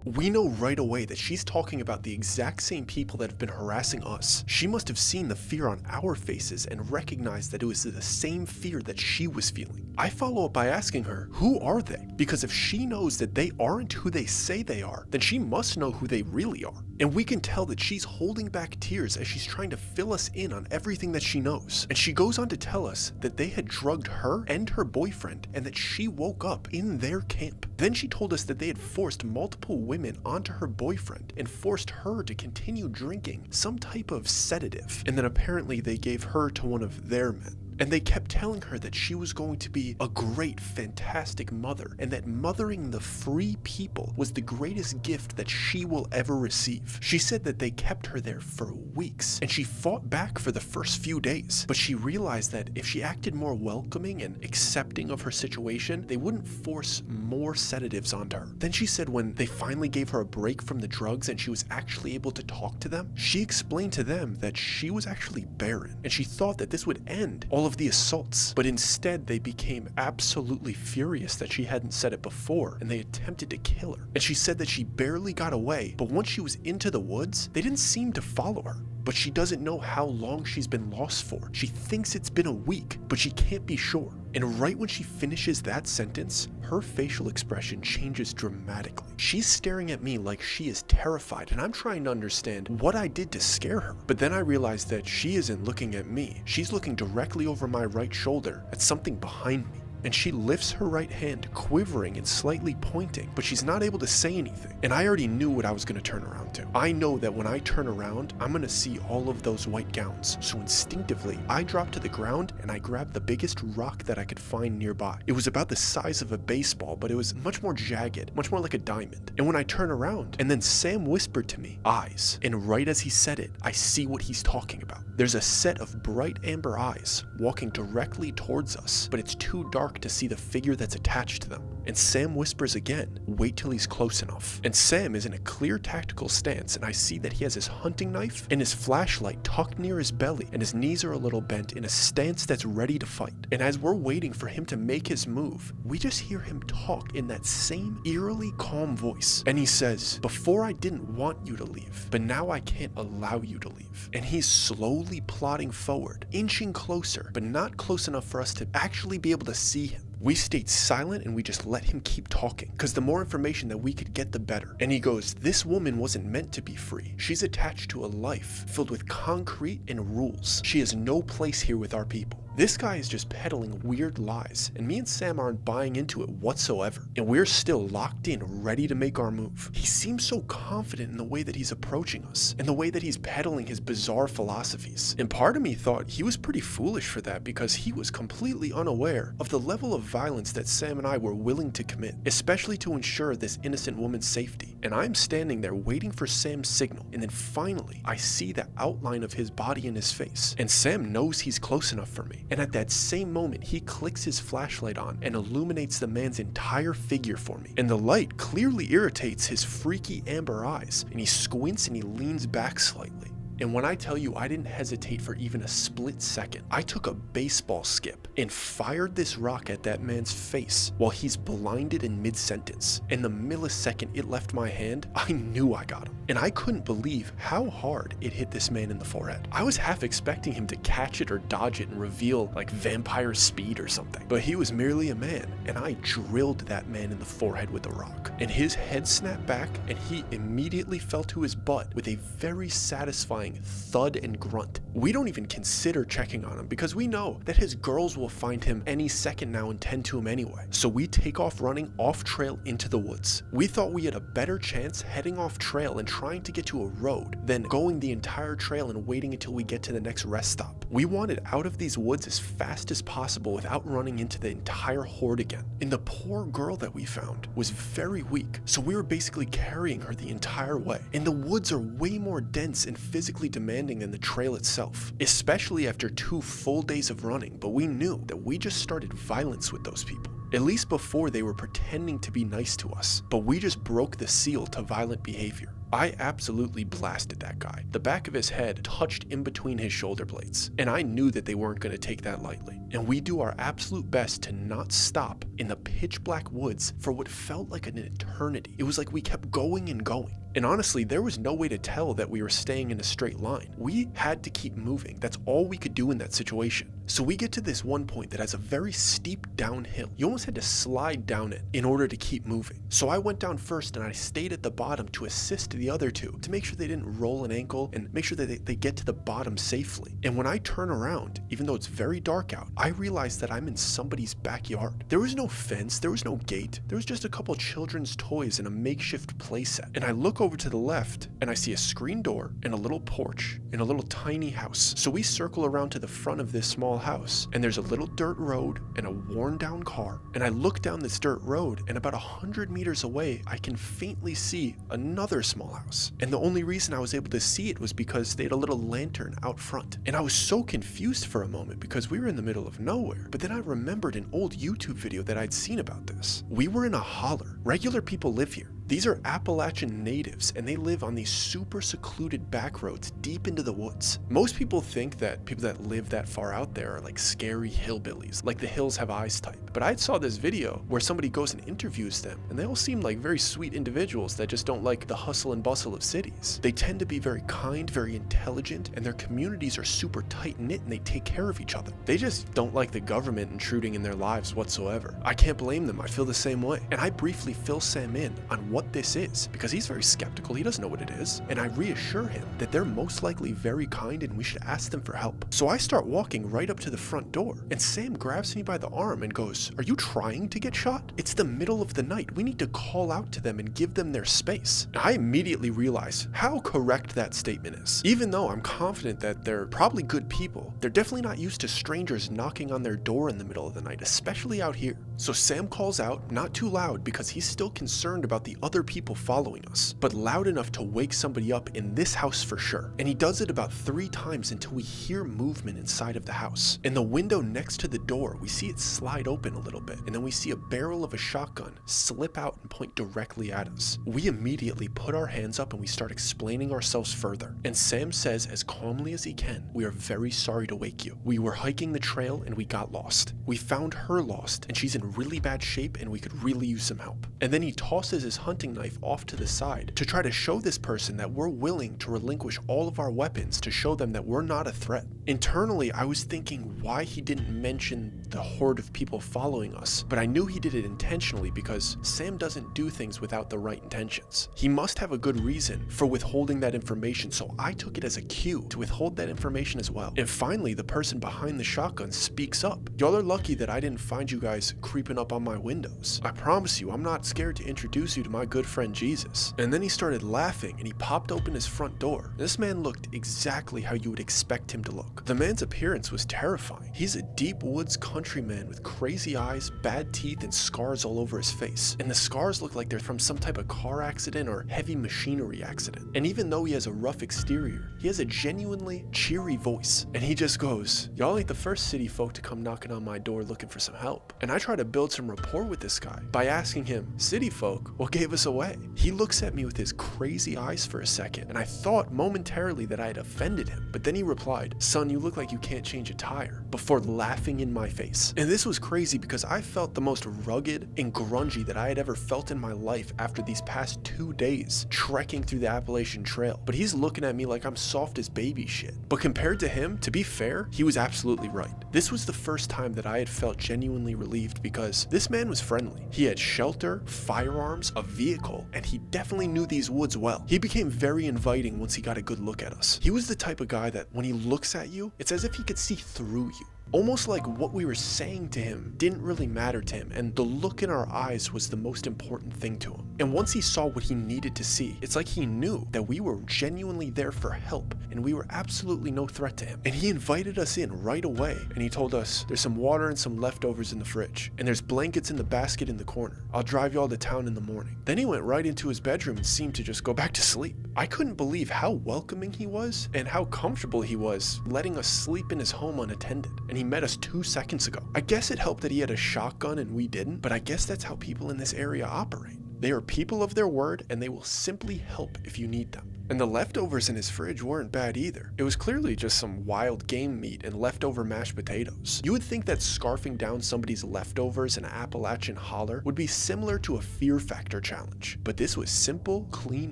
We know right away that she's talking about the exact same people that have been harassing us. She must have seen the fear on our faces and recognized that it was the same fear that she was feeling. I follow up by asking her, who are they? Because if she knows that they aren't who they say they are, then she must know who they really are. And we can tell that she's holding back tears as she's trying to fill us in on everything that she knows. And she goes on to tell us that they had drugged her and her boyfriend and that she woke up in their camp. Then she told us that they had forced multiple women onto her boyfriend and forced her to continue drinking some type of sedative, and then apparently they gave her to one of their men. And they kept telling her that she was going to be a great, fantastic mother, and that mothering the free people was the greatest gift that she will ever receive. She said that they kept her there for weeks, and she fought back for the first few days, but she realized that if she acted more welcoming and accepting of her situation, they wouldn't force more sedatives onto her. Then she said when they finally gave her a break from the drugs and she was actually able to talk to them, she explained to them that she was actually barren, and she thought that this would end all of the assaults, but instead they became absolutely furious that she hadn't said it before, and they attempted to kill her. And she said that she barely got away, but once she was into the woods, they didn't seem to follow her. But she doesn't know how long she's been lost for. She thinks it's been a week, but she can't be sure. And right when she finishes that sentence, her facial expression changes dramatically. She's staring at me like she is terrified, and I'm trying to understand what I did to scare her. But then I realize that she isn't looking at me. She's looking directly over my right shoulder at something behind me. And she lifts her right hand, quivering and slightly pointing, but she's not able to say anything. And I already knew what I was going to turn around to. I know that when I turn around, I'm going to see all of those white gowns. So instinctively, I drop to the ground and I grab the biggest rock that I could find nearby. It was about the size of a baseball, but it was much more jagged, much more like a diamond. And when I turn around, and then Sam whispered to me, "Eyes." And right as he said it, I see what he's talking about. There's a set of bright amber eyes walking directly towards us, but it's too dark to see the figure that's attached to them. And Sam whispers again, "Wait till he's close enough." And Sam is in a clear tactical stance, and I see that he has his hunting knife and his flashlight tucked near his belly, and his knees are a little bent in a stance that's ready to fight. And as we're waiting for him to make his move, we just hear him talk in that same eerily calm voice. And he says, "Before I didn't want you to leave, but now I can't allow you to leave." And he's slowly plodding forward, inching closer, but not close enough for us to actually be able to see him. We stayed silent and we just let him keep talking, because the more information that we could get, the better. And he goes, "This woman wasn't meant to be free. She's attached to a life filled with concrete and rules. She has no place here with our people." This guy is just peddling weird lies, and me and Sam aren't buying into it whatsoever. And we're still locked in, ready to make our move. He seems so confident in the way that he's approaching us, and the way that he's peddling his bizarre philosophies. And part of me thought he was pretty foolish for that, because he was completely unaware of the level of violence that Sam and I were willing to commit, especially to ensure this innocent woman's safety. And I'm standing there waiting for Sam's signal, and then finally, I see the outline of his body in his face. And Sam knows he's close enough for me. And at that same moment, he clicks his flashlight on and illuminates the man's entire figure for me. And the light clearly irritates his freaky amber eyes, and he squints and he leans back slightly. And when I tell you I didn't hesitate for even a split second, I took a baseball skip and fired this rock at that man's face while he's blinded in mid-sentence. And the millisecond it left my hand, I knew I got him. And I couldn't believe how hard it hit this man in the forehead. I was half expecting him to catch it or dodge it and reveal like vampire speed or something. But he was merely a man, and I drilled that man in the forehead with a rock. And his head snapped back, and he immediately fell to his butt with a very satisfying thud and grunt. We don't even consider checking on him, because we know that his girls will find him any second now and tend to him anyway. So we take off running off trail into the woods. We thought we had a better chance heading off trail and trying to get to a road than going the entire trail and waiting until we get to the next rest stop. We wanted out of these woods as fast as possible without running into the entire horde again. And the poor girl that we found was very weak, so we were basically carrying her the entire way. And the woods are way more dense and physically demanding than the trail itself, especially after 2 full days of running. But we knew that we just started violence with those people. At least before, they were pretending to be nice to us, but we just broke the seal to violent behavior. I absolutely blasted that guy. The back of his head touched in between his shoulder blades, and I knew that they weren't going to take that lightly. And we do our absolute best to not stop in the pitch black woods for what felt like an eternity. It was like we kept going and going. And honestly, there was no way to tell that we were staying in a straight line. We had to keep moving. That's all we could do in that situation. So we get to this one point that has a very steep downhill. You almost had to slide down it in order to keep moving. So I went down first, and I stayed at the bottom to assist the other two to make sure they didn't roll an ankle and make sure that they get to the bottom safely. And when I turn around, even though it's very dark out, I realize that I'm in somebody's backyard. There was no fence, there was no gate, there was just a couple children's toys and a makeshift playset. And I look look over to the left and I see a screen door and a little porch in a little tiny house. So we circle around to the front of this small house, and there's a little dirt road and a worn down car. And I look down this dirt road, and about 100 meters away, I can faintly see another small house. And the only reason I was able to see it was because they had a little lantern out front. And I was so confused for a moment because we were in the middle of nowhere. But then I remembered an old YouTube video that I'd seen about this. We were in a holler. Regular people live here. These are Appalachian natives, and they live on these super secluded back roads deep into the woods. Most people think that people that live that far out there are like scary hillbillies, like the hills have eyes type. But I saw this video where somebody goes and interviews them, and they all seem like very sweet individuals that just don't like the hustle and bustle of cities. They tend to be very kind, very intelligent, and their communities are super tight-knit and they take care of each other. They just don't like the government intruding in their lives whatsoever. I can't blame them, I feel the same way. And I briefly fill Sam in on what this is, because he's very skeptical, he doesn't know what it is, and I reassure him that they're most likely very kind and we should ask them for help. So I start walking right up to the front door, and Sam grabs me by the arm and goes, "Are you trying to get shot? It's the middle of the night, we need to call out to them and give them their space." I immediately realize how correct that statement is. Even though I'm confident that they're probably good people, they're definitely not used to strangers knocking on their door in the middle of the night, especially out here. So Sam calls out, not too loud because he's still concerned about the other people following us, but loud enough to wake somebody up in this house for sure. And he does it about 3 times until we hear movement inside of the house. In the window next to the door, we see it slide open a little bit, and then we see a barrel of a shotgun slip out and point directly at us. We immediately put our hands up and we start explaining ourselves further. And Sam says as calmly as he can, "We are very sorry to wake you. We were hiking the trail and we got lost. We found her lost and she's in really bad shape and we could really use some help." And then he tosses his hunting knife off to the side to try to show this person that we're willing to relinquish all of our weapons to show them that we're not a threat. Internally, I was thinking why he didn't mention the horde of people following us, but I knew he did it intentionally because Sam doesn't do things without the right intentions. He must have a good reason for withholding that information, so I took it as a cue to withhold that information as well. And finally, the person behind the shotgun speaks up. "Y'all are lucky that I didn't find you guys creeping up on my windows. I promise you, I'm not scared to introduce you to my good friend Jesus." And then he started laughing and he popped open his front door. This man looked exactly how you would expect him to look. The man's appearance was terrifying. He's a deep woods countryman with crazy eyes, bad teeth, and scars all over his face. And the scars look like they're from some type of car accident or heavy machinery accident. And even though he has a rough exterior, he has a genuinely cheery voice. And he just goes, "Y'all ain't the first city folk to come knocking on my door looking for some help." And I try to build some rapport with this guy by asking him, "City folk, what gave us away?" He looks at me with his crazy eyes for a second, and I thought momentarily that I had offended him. But then he replied, "Son, you look like you can't change a tire," before laughing in my face. And this was crazy because I felt the most rugged and grungy that I had ever felt in my life after these past 2 days trekking through the Appalachian Trail. But he's looking at me like I'm soft as baby shit. But compared to him, to be fair, he was absolutely right. This was the first time that I had felt genuinely relieved because this man was friendly. He had shelter, firearms, a vehicle, and he definitely knew these woods well. He became very inviting once he got a good look at us. He was the type of guy that when he looks at you, it's as if he could see through you. Almost like what we were saying to him didn't really matter to him, and the look in our eyes was the most important thing to him. And once he saw what he needed to see, it's like he knew that we were genuinely there for help, and we were absolutely no threat to him. And he invited us in right away, and he told us, "There's some water and some leftovers in the fridge, and there's blankets in the basket in the corner. I'll drive y'all to town in the morning." Then he went right into his bedroom and seemed to just go back to sleep. I couldn't believe how welcoming he was, and how comfortable he was letting us sleep in his home unattended. And he met us 2 seconds ago. I guess it helped that he had a shotgun and we didn't, but I guess that's how people in this area operate. They are people of their word, and they will simply help if you need them. And the leftovers in his fridge weren't bad either. It was clearly just some wild game meat and leftover mashed potatoes. You would think that scarfing down somebody's leftovers in an Appalachian holler would be similar to a fear factor challenge, but this was simple, clean,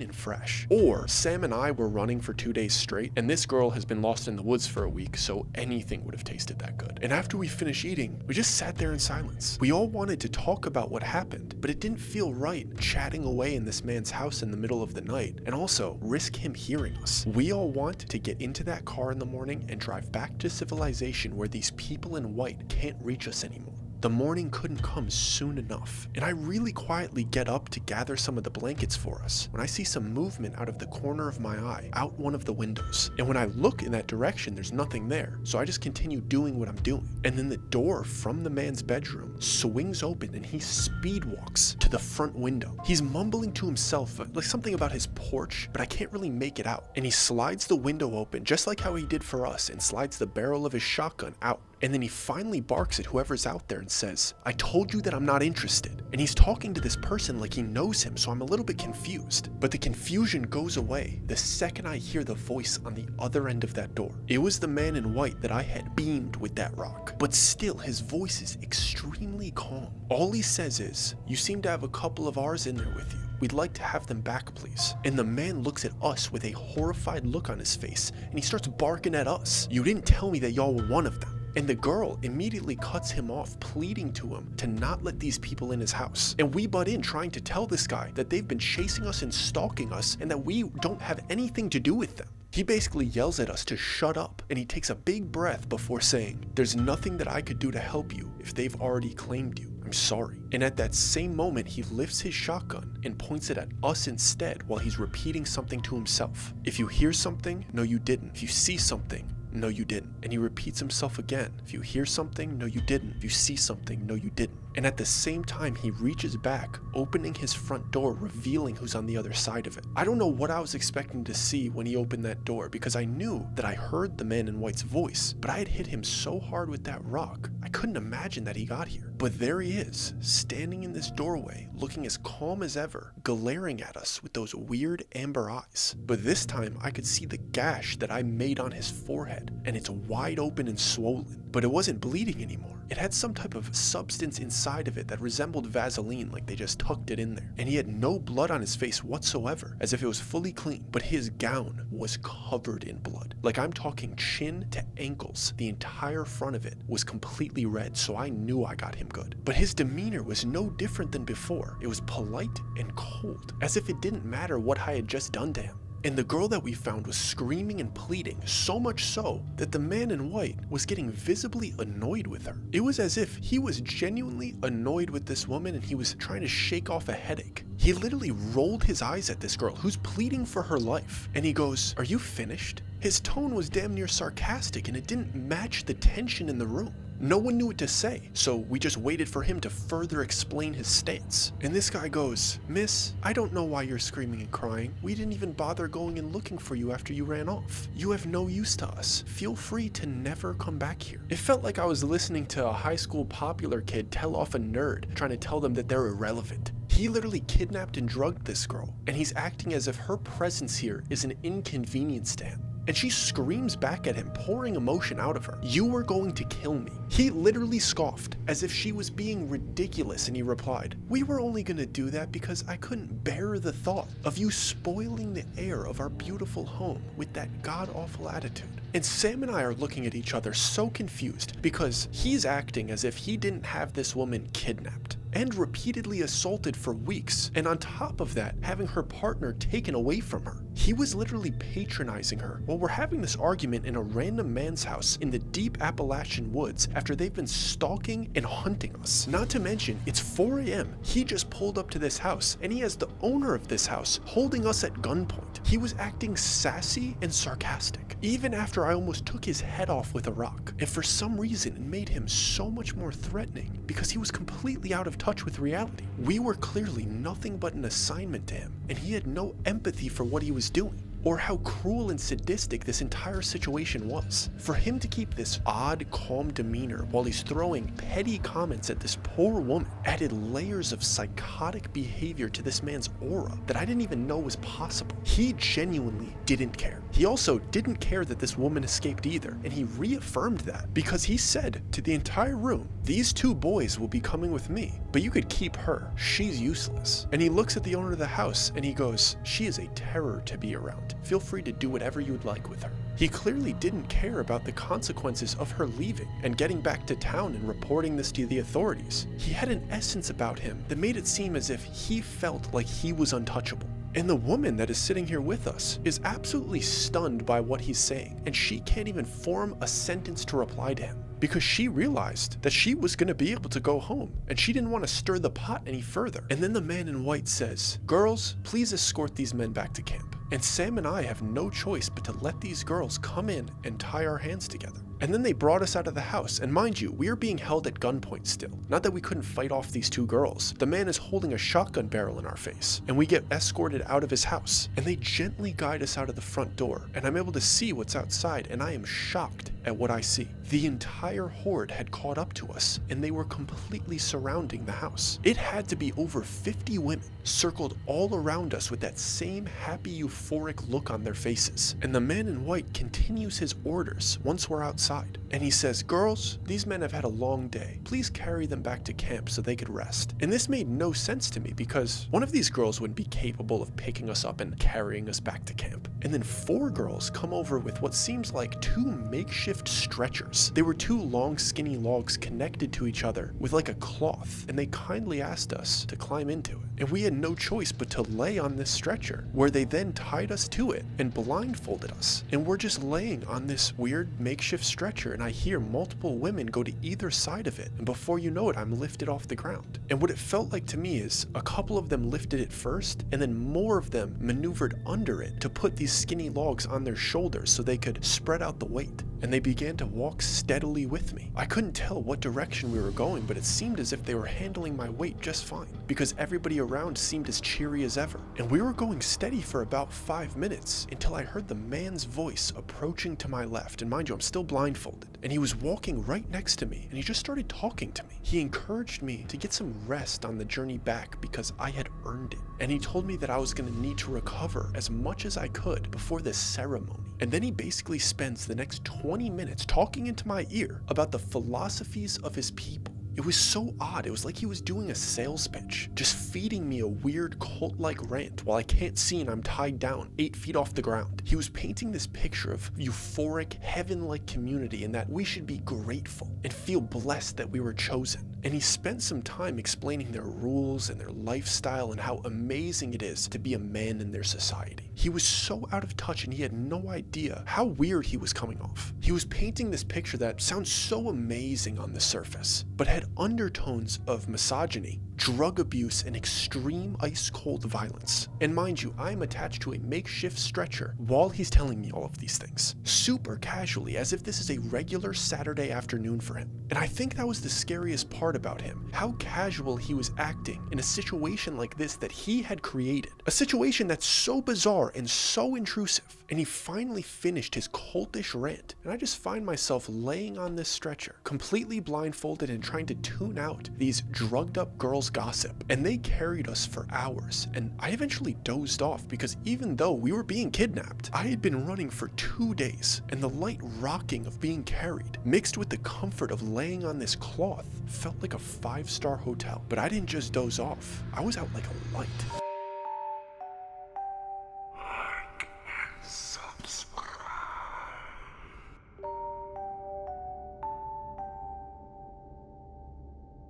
and fresh. Or Sam and I were running for 2 days straight, and this girl has been lost in the woods for a week, so anything would have tasted that good. And after we finished eating, we just sat there in silence. We all wanted to talk about what happened, but it didn't feel right chatting away in this man's house in the middle of the night, and also risk him hearing us. We all want to get into that car in the morning and drive back to civilization where these people in white can't reach us anymore. The morning couldn't come soon enough, and I really quietly get up to gather some of the blankets for us when I see some movement out of the corner of my eye, out one of the windows. And when I look in that direction, there's nothing there, so I just continue doing what I'm doing. And then the door from the man's bedroom swings open and he speed walks to the front window. He's mumbling to himself, like something about his porch, but I can't really make it out. And he slides the window open, just like how he did for us, and slides the barrel of his shotgun out. And then he finally barks at whoever's out there and says, "I told you that I'm not interested." And he's talking to this person like he knows him, so I'm a little bit confused. But the confusion goes away the second I hear the voice on the other end of that door. It was the man in white that I had beamed with that rock. But still, his voice is extremely calm. All he says is, "You seem to have a couple of ours in there with you. We'd like to have them back, please." And the man looks at us with a horrified look on his face, and he starts barking at us. "You didn't tell me that y'all were one of them." And the girl immediately cuts him off, pleading to him to not let these people in his house. And we butt in, trying to tell this guy that they've been chasing us and stalking us and that we don't have anything to do with them. He basically yells at us to shut up, and he takes a big breath before saying, "There's nothing that I could do to help you if they've already claimed you. I'm sorry." And at that same moment, he lifts his shotgun and points it at us instead while he's repeating something to himself. "If you hear something, no you didn't. If you see something, no you didn't." And he repeats himself again. "If you hear something, no you didn't. If you see something, no you didn't." And at the same time, he reaches back, opening his front door, revealing who's on the other side of it. I don't know what I was expecting to see when he opened that door, because I knew that I heard the man in white's voice, but I had hit him so hard with that rock, I couldn't imagine that he got here. But there he is, standing in this doorway, looking as calm as ever, glaring at us with those weird amber eyes. But this time, I could see the gash that I made on his forehead, and it's wide open and swollen. But it wasn't bleeding anymore. It had some type of substance inside of it that resembled Vaseline, like they just tucked it in there. And he had no blood on his face whatsoever, as if it was fully clean. But his gown was covered in blood. Like, I'm talking chin to ankles. The entire front of it was completely red, so I knew I got him good. But his demeanor was no different than before. It was polite and cold, as if it didn't matter what I had just done to him. And the girl that we found was screaming and pleading, so much so that the man in white was getting visibly annoyed with her. It was as if he was genuinely annoyed with this woman and he was trying to shake off a headache. He literally rolled his eyes at this girl who's pleading for her life, and he goes, "Are you finished?" His tone was damn near sarcastic, and it didn't match the tension in the room. No one knew what to say, so we just waited for him to further explain his stance. And this guy goes, "Miss, I don't know why you're screaming and crying. We didn't even bother going and looking for you after you ran off. You have no use to us. Feel free to never come back here." It felt like I was listening to a high school popular kid tell off a nerd, trying to tell them that they're irrelevant. He literally kidnapped and drugged this girl, and he's acting as if her presence here is an inconvenience to him. And she screams back at him, pouring emotion out of her. "You were going to kill me." He literally scoffed, as if she was being ridiculous, and he replied, "We were only gonna do that because I couldn't bear the thought of you spoiling the air of our beautiful home with that god-awful attitude." And Sam and I are looking at each other so confused, because he's acting as if he didn't have this woman kidnapped and repeatedly assaulted for weeks, and on top of that, having her partner taken away from her. He was literally patronizing her while we're having this argument in a random man's house in the deep Appalachian woods after they've been stalking and hunting us. Not to mention, it's 4 a.m. He just pulled up to this house, and he has the owner of this house holding us at gunpoint. He was acting sassy and sarcastic, even after I almost took his head off with a rock. And for some reason, it made him so much more threatening, because he was completely out of touch with reality. We were clearly nothing but an assignment to him, and he had no empathy for what he was doing, or how cruel and sadistic this entire situation was. For him to keep this odd, calm demeanor while he's throwing petty comments at this poor woman added layers of psychotic behavior to this man's aura that I didn't even know was possible. He genuinely didn't care. He also didn't care that this woman escaped either, and he reaffirmed that because he said to the entire room, "These 2 boys will be coming with me, but you could keep her. She's useless." And he looks at the owner of the house and he goes, "She is a terror to be around. Feel free to do whatever you would like with her." He clearly didn't care about the consequences of her leaving and getting back to town and reporting this to the authorities. He had an essence about him that made it seem as if he felt like he was untouchable. And the woman that is sitting here with us is absolutely stunned by what he's saying, and she can't even form a sentence to reply to him. because she realized that she was going to be able to go home and she didn't want to stir the pot any further. And then the man in white says, "Girls, please escort these men back to camp." And Sam and I have no choice but to let these girls come in and tie our hands together. And then they brought us out of the house, and mind you, we are being held at gunpoint still. Not that we couldn't fight off these two girls. The man is holding a shotgun barrel in our face, and we get escorted out of his house. And they gently guide us out of the front door, and I'm able to see what's outside, and I am shocked at what I see. The entire horde had caught up to us, and they were completely surrounding the house. It had to be over 50 women circled all around us with that same happy, euphoric look on their faces. And the man in white continues his orders once we're outside. And he says, "Girls, these men have had a long day. Please carry them back to camp so they could rest." And this made no sense to me because one of these girls wouldn't be capable of picking us up and carrying us back to camp. And then 4 girls come over with what seems like 2 makeshift stretchers. They were 2 long skinny logs connected to each other with like a cloth, and they kindly asked us to climb into it. And we had no choice but to lay on this stretcher, where they then tied us to it and blindfolded us. And we're just laying on this weird makeshift stretcher, and I hear multiple women go to either side of it, and before you know it, I'm lifted off the ground. And what it felt like to me is a couple of them lifted it first, and then more of them maneuvered under it to put these skinny logs on their shoulders so they could spread out the weight. And they began to walk steadily with me. I couldn't tell what direction we were going, but it seemed as if they were handling my weight just fine, because everybody around seemed as cheery as ever. And we were going steady for about 5 minutes until I heard the man's voice approaching to my left. And mind you, I'm still blindfolded. And he was walking right next to me, and he just started talking to me. He encouraged me to get some rest on the journey back because I had earned it. And he told me that I was going to need to recover as much as I could before this ceremony. And then he basically spends the next 20 minutes talking into my ear about the philosophies of his people. It was so odd. It was like he was doing a sales pitch, just feeding me a weird cult-like rant while I can't see and I'm tied down 8 feet off the ground. He was painting this picture of euphoric, heaven-like community and that we should be grateful and feel blessed that we were chosen. And he spent some time explaining their rules and their lifestyle and how amazing it is to be a man in their society. He was so out of touch and he had no idea how weird he was coming off. He was painting this picture that sounds so amazing on the surface, but had undertones of misogyny, drug abuse, and extreme ice-cold violence. And mind you, I am attached to a makeshift stretcher while he's telling me all of these things, super casually, as if this is a regular Saturday afternoon for him. And I think that was the scariest part about him, how casual he was acting in a situation like this that he had created. A situation that's so bizarre and so intrusive. And he finally finished his cultish rant, and I just find myself laying on this stretcher, completely blindfolded and trying to tune out these drugged up girls' gossip. And they carried us for hours, and I eventually dozed off because even though we were being kidnapped, I had been running for 2 days, and the light rocking of being carried, mixed with the comfort of laying on this cloth, felt like a 5-star hotel. But I didn't just doze off, I was out like a light.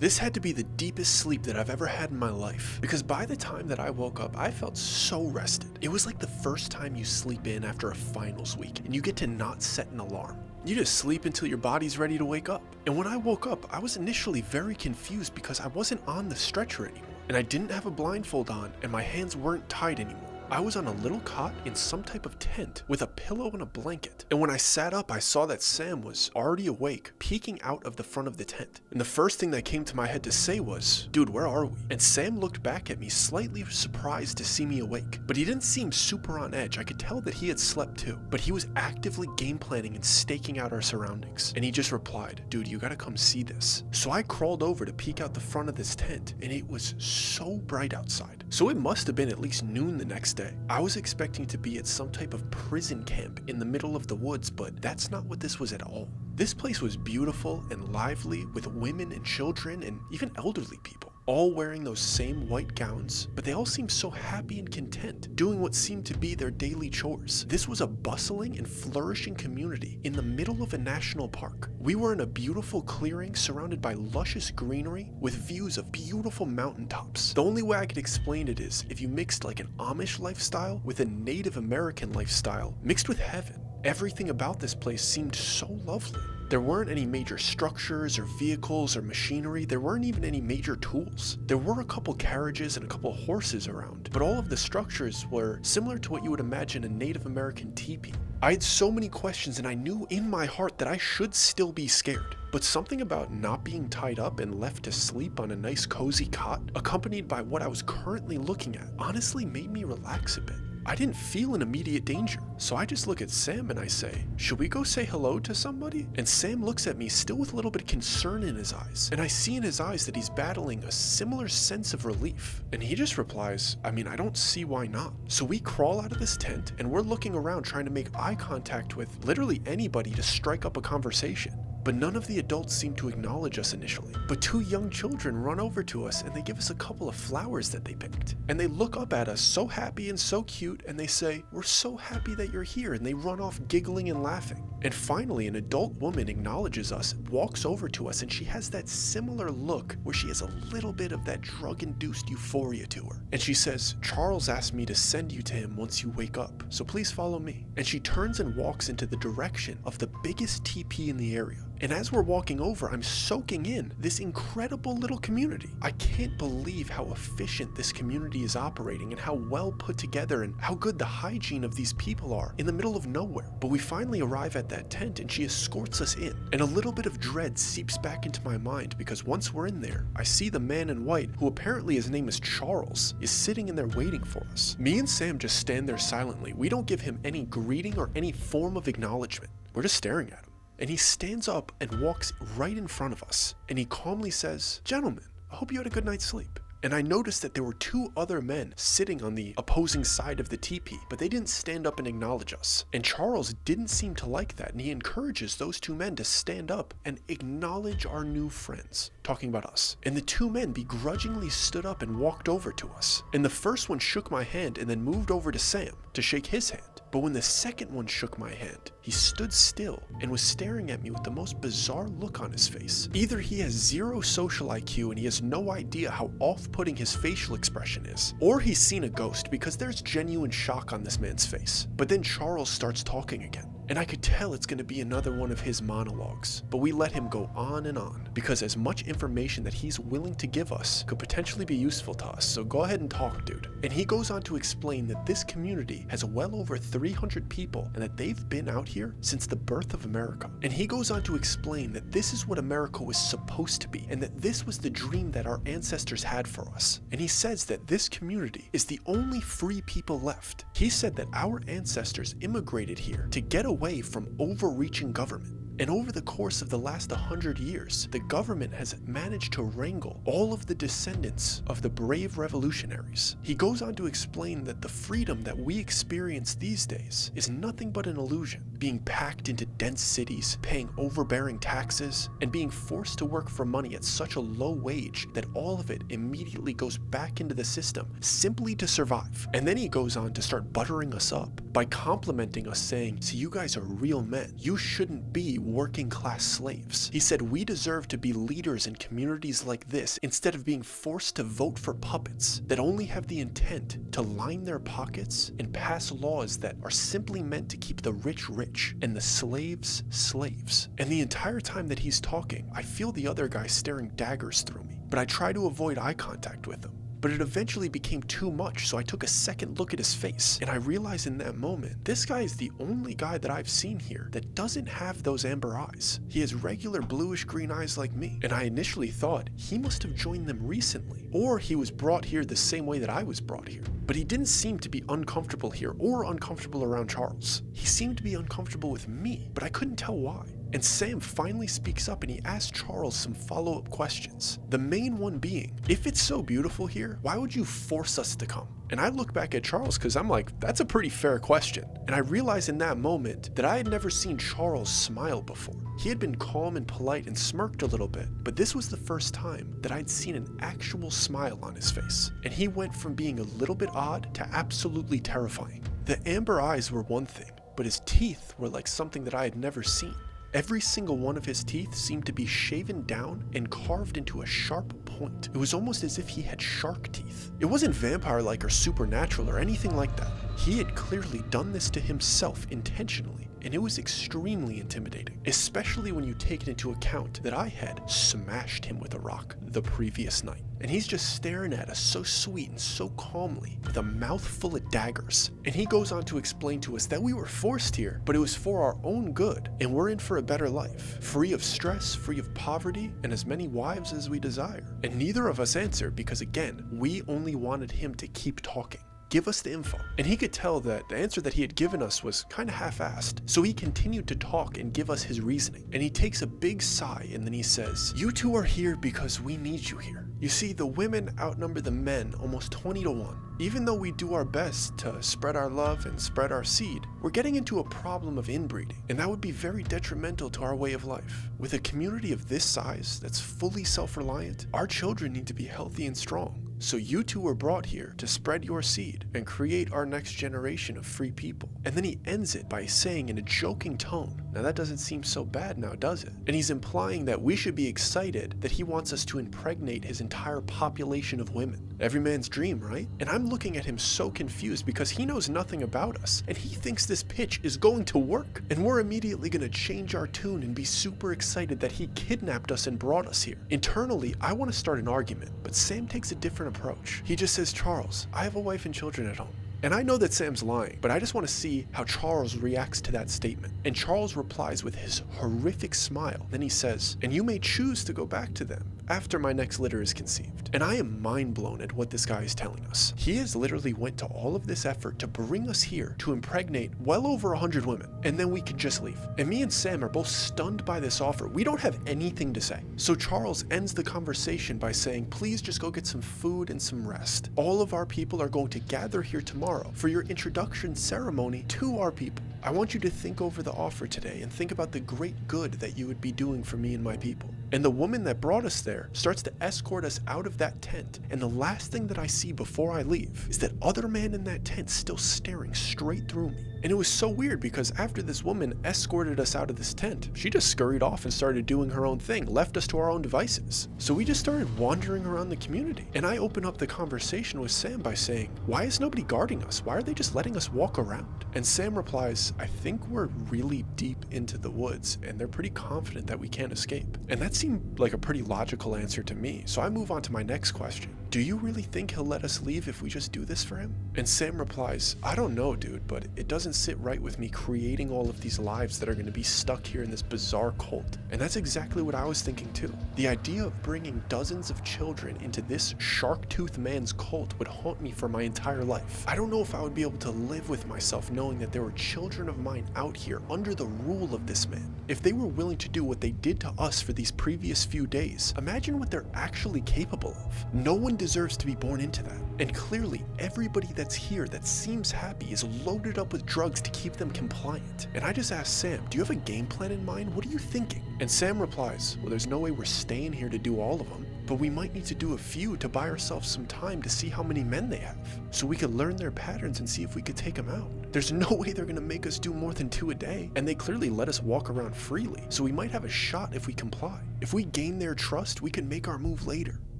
This had to be the deepest sleep that I've ever had in my life, because by the time that I woke up, I felt so rested. It was like the first time you sleep in after a finals week and you get to not set an alarm. You just sleep until your body's ready to wake up. And when I woke up, I was initially very confused because I wasn't on the stretcher anymore, and I didn't have a blindfold on, and my hands weren't tied anymore. I was on a little cot in some type of tent with a pillow and a blanket. And when I sat up, I saw that Sam was already awake, peeking out of the front of the tent. And the first thing that came to my head to say was, "Dude, where are we?" And Sam looked back at me, slightly surprised to see me awake. But he didn't seem super on edge. I could tell that he had slept too. But he was actively game planning and staking out our surroundings. And he just replied, "Dude, you gotta come see this." So I crawled over to peek out the front of this tent, and it was so bright outside. So it must have been at least noon the next day. I was expecting to be at some type of prison camp in the middle of the woods, but that's not what this was at all. This place was beautiful and lively, with women and children and even elderly people, all wearing those same white gowns, but they all seemed so happy and content, doing what seemed to be their daily chores. This was a bustling and flourishing community in the middle of a national park. We were in a beautiful clearing surrounded by luscious greenery with views of beautiful mountaintops. The only way I could explain it is if you mixed like an Amish lifestyle with a Native American lifestyle mixed with heaven. Everything about this place seemed so lovely. There weren't any major structures or vehicles or machinery. There weren't even any major tools. There were a couple carriages and a couple horses around, but all of the structures were similar to what you would imagine a Native American teepee. I had so many questions, and I knew in my heart that I should still be scared. But something about not being tied up and left to sleep on a nice cozy cot, accompanied by what I was currently looking at, honestly made me relax a bit. I didn't feel an immediate danger, so I just look at Sam and I say, should we go say hello to somebody? And Sam looks at me still with a little bit of concern in his eyes, and I see in his eyes that he's battling a similar sense of relief. And he just replies, I mean, I don't see why not. So we crawl out of this tent and we're looking around trying to make eye contact with literally anybody to strike up a conversation. But none of the adults seem to acknowledge us initially. But two young children run over to us and they give us a couple of flowers that they picked. And they look up at us so happy and so cute and they say, we're so happy that you're here, and they run off giggling and laughing. And finally, an adult woman acknowledges us, walks over to us, and she has that similar look where she has a little bit of that drug-induced euphoria to her. And she says, Charles asked me to send you to him once you wake up, so please follow me. And she turns and walks into the direction of the biggest teepee in the area. And as we're walking over, I'm soaking in this incredible little community. I can't believe how efficient this community is operating and how well put together and how good the hygiene of these people are in the middle of nowhere. But we finally arrive at that tent and she escorts us in. And a little bit of dread seeps back into my mind because once we're in there, I see the man in white, who apparently his name is Charles, is sitting in there waiting for us. Me and Sam just stand there silently. We don't give him any greeting or any form of acknowledgement. We're just staring at him. And he stands up and walks right in front of us. And he calmly says, gentlemen, I hope you had a good night's sleep. And I noticed that there were two other men sitting on the opposing side of the teepee, but they didn't stand up and acknowledge us. And Charles didn't seem to like that, and he encourages those two men to stand up and acknowledge our new friends, talking about us. And the two men begrudgingly stood up and walked over to us. And the first one shook my hand and then moved over to Sam to shake his hand. But when the second one shook my hand, he stood still and was staring at me with the most bizarre look on his face. Either he has zero social IQ and he has no idea how off-putting his facial expression is, or he's seen a ghost, because there's genuine shock on this man's face. But then Charles starts talking again. And I could tell it's going to be another one of his monologues, but we let him go on and on, because as much information that he's willing to give us could potentially be useful to us, so go ahead and talk, dude. And he goes on to explain that this community has well over 300 people and that they've been out here since the birth of America. And he goes on to explain that this is what America was supposed to be, and that this was the dream that our ancestors had for us. And he says that this community is the only free people left. He said that our ancestors immigrated here to get away from overreaching government. And over the course of the last 100 years, the government has managed to wrangle all of the descendants of the brave revolutionaries. He goes on to explain that the freedom that we experience these days is nothing but an illusion, being packed into dense cities, paying overbearing taxes, and being forced to work for money at such a low wage that all of it immediately goes back into the system simply to survive. And then he goes on to start buttering us up by complimenting us, saying, "See, you guys are real men. You shouldn't be working class slaves." He said we deserve to be leaders in communities like this instead of being forced to vote for puppets that only have the intent to line their pockets and pass laws that are simply meant to keep the rich rich and the slaves slaves. And the entire time that he's talking, I feel the other guy staring daggers through me, but I try to avoid eye contact with him. But it eventually became too much, so I took a second look at his face, and I realized in that moment, this guy is the only guy that I've seen here that doesn't have those amber eyes. He has regular bluish green eyes like me, and I initially thought he must have joined them recently, or he was brought here the same way that I was brought here. But he didn't seem to be uncomfortable here or uncomfortable around Charles. He seemed to be uncomfortable with me, but I couldn't tell why. And Sam finally speaks up and he asks Charles some follow-up questions. The main one being, if it's so beautiful here, why would you force us to come? And I look back at Charles because I'm like, that's a pretty fair question. And I realized in that moment that I had never seen Charles smile before. He had been calm and polite and smirked a little bit, but this was the first time that I'd seen an actual smile on his face. And he went from being a little bit odd to absolutely terrifying. The amber eyes were one thing, but his teeth were like something that I had never seen. Every single one of his teeth seemed to be shaven down and carved into a sharp point. It was almost as if he had shark teeth. It wasn't vampire-like or supernatural or anything like that. He had clearly done this to himself intentionally, and it was extremely intimidating, especially when you take it into account that I had smashed him with a rock the previous night. And he's just staring at us so sweet and so calmly with a mouth full of daggers. And he goes on to explain to us that we were forced here, but it was for our own good, and we're in for a better life, free of stress, free of poverty, and as many wives as we desire. And neither of us answered because, again, we only wanted him to keep talking. Give us the info. And he could tell that the answer that he had given us was kind of half-assed. So he continued to talk and give us his reasoning. And he takes a big sigh and then he says, "You two are here because we need you here. You see, the women outnumber the men almost 20 to 1. Even though we do our best to spread our love and spread our seed, we're getting into a problem of inbreeding, and that would be very detrimental to our way of life. With a community of this size that's fully self-reliant, our children need to be healthy and strong. So you two were brought here to spread your seed and create our next generation of free people." And then he ends it by saying in a joking tone, now that doesn't seem so bad now, does it? And he's implying that we should be excited that he wants us to impregnate his entire population of women. Every man's dream, right? And I'm looking at him so confused because he knows nothing about us and he thinks this pitch is going to work. And we're immediately going to change our tune and be super excited that he kidnapped us and brought us here. Internally, I want to start an argument, but Sam takes a different approach. He just says, "Charles, I have a wife and children at home." And I know that Sam's lying, but I just want to see how Charles reacts to that statement. And Charles replies with his horrific smile. Then he says, "And you may choose to go back to them after my next litter is conceived." And I am mind blown at what this guy is telling us. He has literally went to all of this effort to bring us here to impregnate well over 100 women, and then we could just leave. And me and Sam are both stunned by this offer. We don't have anything to say. So Charles ends the conversation by saying, "Please just go get some food and some rest. All of our people are going to gather here tomorrow for your introduction ceremony to our people. I want you to think over the offer today and think about the great good that you would be doing for me and my people." And the woman that brought us there starts to escort us out of that tent. And the last thing that I see before I leave is that other man in that tent still staring straight through me. And it was so weird because after this woman escorted us out of this tent, she just scurried off and started doing her own thing, left us to our own devices. So we just started wandering around the community. And I opened up the conversation with Sam by saying, "Why is nobody guarding us? Why are they just letting us walk around?" And Sam replies, "I think we're really deep into the woods and they're pretty confident that we can't escape." And that seemed like a pretty logical answer to me. So I move on to my next question. "Do you really think he'll let us leave if we just do this for him?" And Sam replies, "I don't know, dude, but it doesn't sit right with me creating all of these lives that are going to be stuck here in this bizarre cult." And that's exactly what I was thinking too. The idea of bringing dozens of children into this shark-toothed man's cult would haunt me for my entire life. I don't know if I would be able to live with myself knowing that there were children of mine out here under the rule of this man. If they were willing to do what they did to us for these previous few days, imagine what they're actually capable of. No one deserves to be born into that. And clearly, everybody that's here that seems happy is loaded up with drugs to keep them compliant. And I just asked Sam, "Do you have a game plan in mind? What are you thinking?" And Sam replies, "Well, there's no way we're staying here to do all of them, but we might need to do a few to buy ourselves some time to see how many men they have, so we could learn their patterns and see if we could take them out. There's no way they're gonna make us do more than 2 a day, and they clearly let us walk around freely, so we might have a shot if we comply. If we gain their trust, we can make our move later.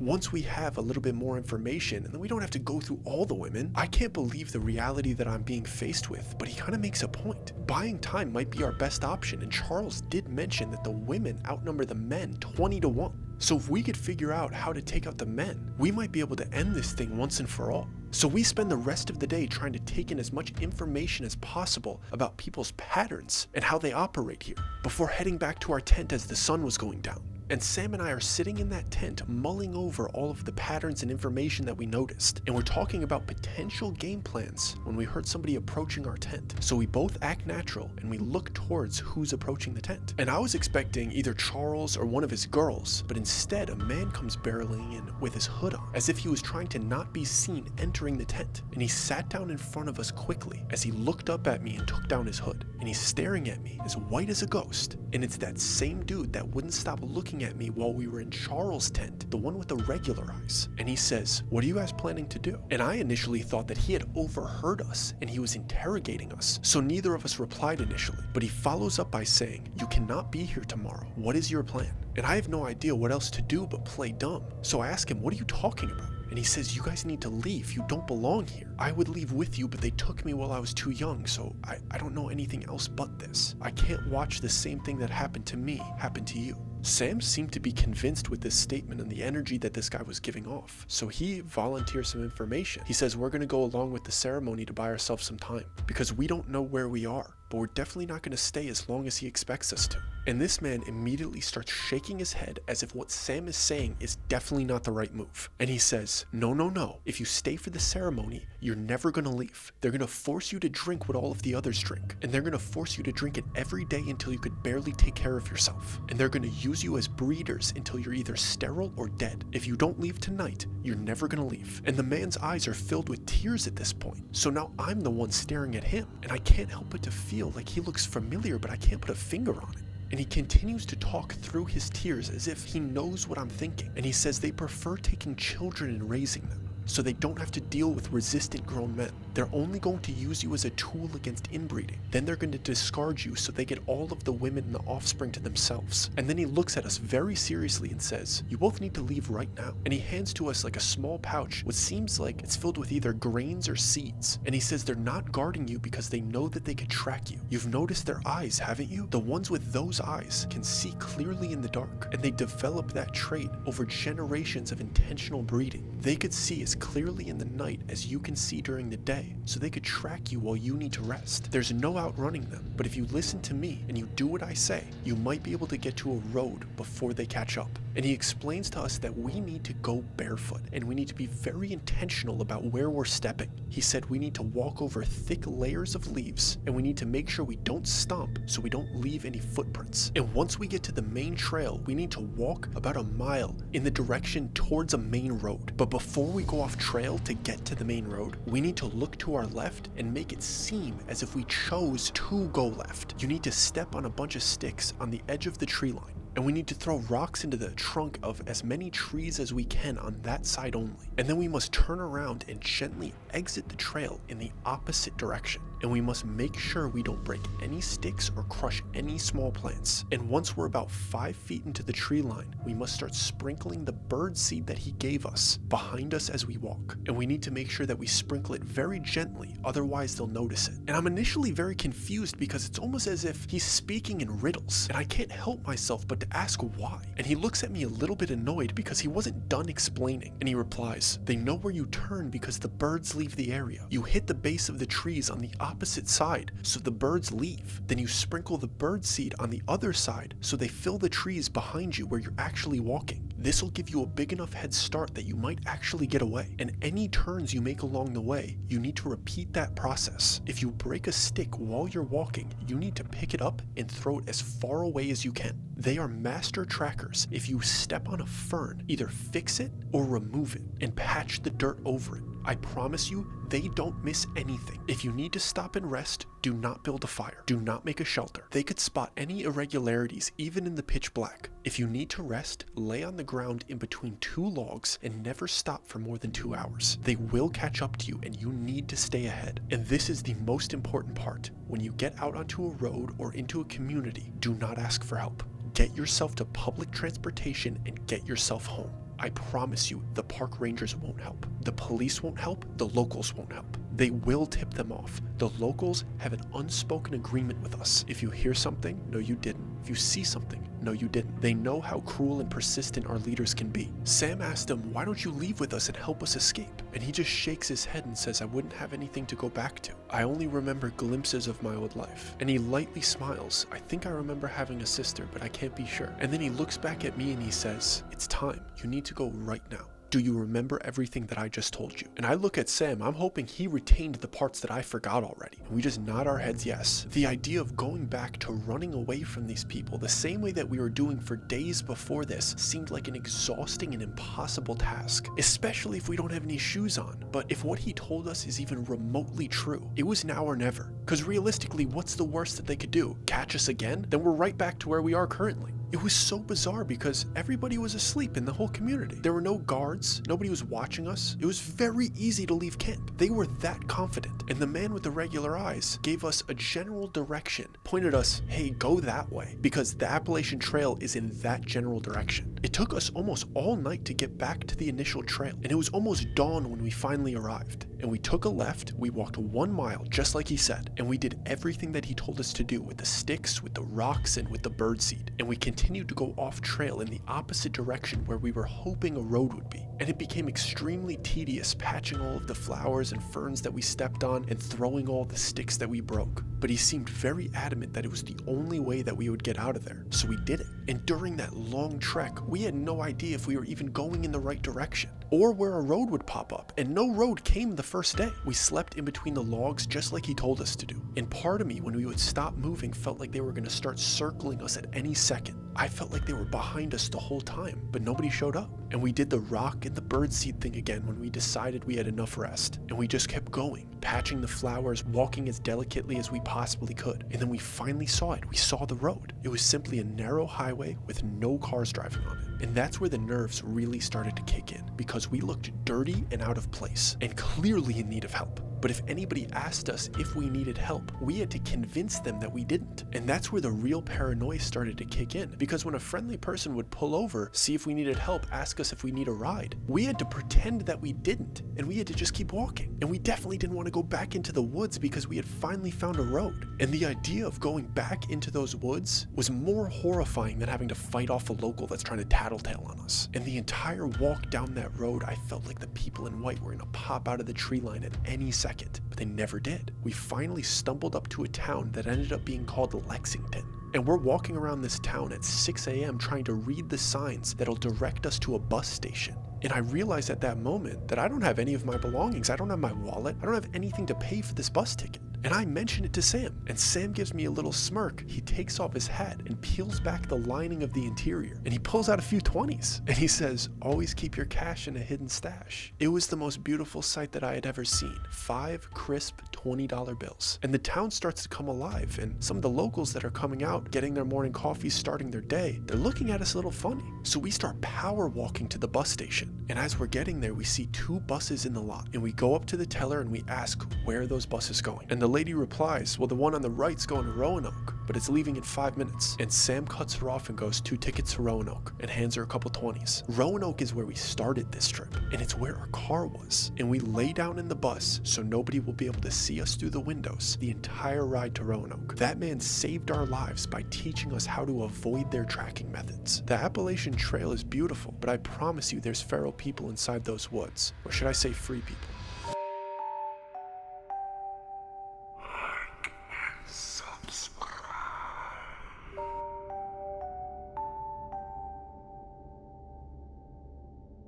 Once we have a little bit more information, and then we don't have to go through all the women." I can't believe the reality that I'm being faced with, but he kind of makes a point. Buying time might be our best option, and Charles did mention that the women outnumber the men 20 to 1. So if we could figure out how to take out the men, we might be able to end this thing once and for all. So we spend the rest of the day trying to take in as much information as possible about people's patterns and how they operate here before heading back to our tent as the sun was going down. And Sam and I are sitting in that tent mulling over all of the patterns and information that we noticed. And we're talking about potential game plans when we heard somebody approaching our tent. So we both act natural and we look towards who's approaching the tent. And I was expecting either Charles or one of his girls, but instead a man comes barreling in with his hood on, as if he was trying to not be seen entering the tent. And he sat down in front of us quickly as he looked up at me and took down his hood. And he's staring at me as white as a ghost. And it's that same dude that wouldn't stop looking at me while we were in Charles' tent, the one with the regular eyes. And he says, "What are you guys planning to do?" And I initially thought that he had overheard us and he was interrogating us, so neither of us replied initially. But he follows up by saying, "You cannot be here tomorrow. What is your plan?" And I have no idea what else to do but play dumb. So I ask him, "What are you talking about?" And And he says, you guys need to leave. You don't belong here. I would leave with you, but they took me while I was too young, so I don't know anything else but this. I can't watch the same thing that happened to me happen to you. Sam seemed to be convinced with this statement and the energy that this guy was giving off, so he volunteers some information. He says, we're going to go along with the ceremony to buy ourselves some time, because we don't know where we are, but we're definitely not going to stay as long as he expects us to. And this man immediately starts shaking his head as if what Sam is saying is definitely not the right move. And he says, no, no, no. If you stay for the ceremony, you're never going to leave. They're going to force you to drink what all of the others drink. And they're going to force you to drink it every day until you could barely take care of yourself. And they're going to use you as breeders until you're either sterile or dead. If you don't leave tonight, you're never going to leave. And the man's eyes are filled with tears at this point. So now I'm the one staring at him. And I can't help but to feel like he looks familiar, but I can't put a finger on it. And he continues to talk through his tears as if he knows what I'm thinking. And he says they prefer taking children and raising them, so they don't have to deal with resistant grown men. They're only going to use you as a tool against inbreeding. Then they're going to discard you so they get all of the women and the offspring to themselves. And then he looks at us very seriously and says, you both need to leave right now. And he hands to us like a small pouch, what seems like it's filled with either grains or seeds. And he says they're not guarding you because they know that they could track you. You've noticed their eyes, haven't you? The ones with those eyes can see clearly in the dark. And they develop that trait over generations of intentional breeding. They could see as clearly in the night as you can see during the day, so they could track you while you need to rest. There's no outrunning them, but if you listen to me and you do what I say, you might be able to get to a road before they catch up. And he explains to us that we need to go barefoot, and we need to be very intentional about where we're stepping. He said we need to walk over thick layers of leaves, and we need to make sure we don't stomp so we don't leave any footprints. And once we get to the main trail, we need to walk about a mile in the direction towards a main road. But before we go off trail to get to the main road, we need to look to our left and make it seem as if we chose to go left. You need to step on a bunch of sticks on the edge of the tree line. And we need to throw rocks into the trunk of as many trees as we can on that side only. And then we must turn around and gently exit the trail in the opposite direction. And we must make sure we don't break any sticks or crush any small plants. And once we're about 5 feet into the tree line, we must start sprinkling the bird seed that he gave us behind us as we walk. And we need to make sure that we sprinkle it very gently, otherwise they'll notice it. And I'm initially very confused because it's almost as if he's speaking in riddles, and I can't help myself but to ask why. And he looks at me a little bit annoyed because he wasn't done explaining. And he replies, they know where you turn because the birds leave the area. You hit the base of the trees on the opposite side, so the birds leave. Then you sprinkle the bird seed on the other side, so they fill the trees behind you where you're actually walking. This will give you a big enough head start that you might actually get away. And any turns you make along the way, you need to repeat that process. If you break a stick while you're walking, you need to pick it up and throw it as far away as you can. They are master trackers. If you step on a fern, either fix it or remove it and patch the dirt over it. I promise you, they don't miss anything. If you need to stop and rest, do not build a fire. Do not make a shelter. They could spot any irregularities even in the pitch black. If you need to rest, lay on the ground in between 2 logs and never stop for more than 2 hours. They will catch up to you and you need to stay ahead. And this is the most important part. When you get out onto a road or into a community, do not ask for help. Get yourself to public transportation and get yourself home. I promise you, the park rangers won't help. The police won't help. The locals won't help. They will tip them off. The locals have an unspoken agreement with us. If you hear something, no you didn't. If you see something, no you didn't. They know how cruel and persistent our leaders can be. Sam asked him, why don't you leave with us and help us escape? And he just shakes his head and says, I wouldn't have anything to go back to. I only remember glimpses of my old life. And he lightly smiles. I think I remember having a sister, but I can't be sure. And then he looks back at me and he says, it's time. You need to go right now. Do you remember everything that I just told you? And I look at Sam, I'm hoping he retained the parts that I forgot already. We just nod our heads yes. The idea of going back to running away from these people the same way that we were doing for days before this seemed like an exhausting and impossible task, especially if we don't have any shoes on. But if what he told us is even remotely true, it was now or never. Because realistically, what's the worst that they could do? Catch us again? Then we're right back to where we are currently. It was so bizarre because everybody was asleep in the whole community. There were no guards, nobody was watching us. It was very easy to leave camp. They were that confident. And the man with the regular eyes gave us a general direction, pointed us, hey, go that way, because the Appalachian Trail is in that general direction. It took us almost all night to get back to the initial trail, and it was almost dawn when we finally arrived. And we took a left, we walked 1 mile just like he said, and we did everything that he told us to do with the sticks, with the rocks, and with the birdseed. And we continued to go off trail in the opposite direction where we were hoping a road would be. And it became extremely tedious patching all of the flowers and ferns that we stepped on and throwing all the sticks that we broke. But he seemed very adamant that it was the only way that we would get out of there, so we did it. And during that long trek, we had no idea if we were even going in the right direction or where a road would pop up, and no road came the first day. We slept in between the logs just like he told us to do. And part of me, when we would stop moving, felt like they were going to start circling us at any second. I felt like they were behind us the whole time, but nobody showed up. And we did the rock and the birdseed thing again when we decided we had enough rest. And we just kept going, patching the flowers, walking as delicately as we possibly could. And then we finally saw it. We saw the road. It was simply a narrow highway with no cars driving on it. And that's where the nerves really started to kick in, because we looked dirty and out of place and clearly in need of help. But if anybody asked us if we needed help, we had to convince them that we didn't. And that's where the real paranoia started to kick in, because when a friendly person would pull over, see if we needed help, ask us if we need a ride, we had to pretend that we didn't, and we had to just keep walking. And we definitely didn't want to go back into the woods because we had finally found a road. And the idea of going back into those woods was more horrifying than having to fight off a local that's trying to tattletale on us. And the entire walk down that road, I felt like the people in white were going to pop out of the tree line at any second. But they never did. We finally stumbled up to a town that ended up being called Lexington. And we're walking around this town at 6 a.m. trying to read the signs that'll direct us to a bus station. And I realized at that moment that I don't have any of my belongings. I don't have my wallet. I don't have anything to pay for this bus ticket. And I mention it to Sam, and Sam gives me a little smirk. He takes off his hat and peels back the lining of the interior, and he pulls out a few 20s, and he says, "Always keep your cash in a hidden stash." It was the most beautiful sight that I had ever seen. 5 crisp $20 bills. And the town starts to come alive, and some of the locals that are coming out, getting their morning coffee, starting their day, they're looking at us a little funny. So we start power walking to the bus station, and as we're getting there, we see 2 buses in the lot, and we go up to the teller and we ask where are those buses going. And the lady replies, "Well, the one on the right's going to Roanoke, but it's leaving in 5 minutes." And Sam cuts her off and goes, "2 tickets to Roanoke," and hands her a couple 20s. Roanoke is where we started this trip, and it's where our car was. And we lay down in the bus so nobody will be able to see us through the windows the entire ride to Roanoke. That man saved our lives by teaching us how to avoid their tracking methods. The Appalachian Trail is beautiful, but I promise you there's feral people inside those woods. Or should I say free people?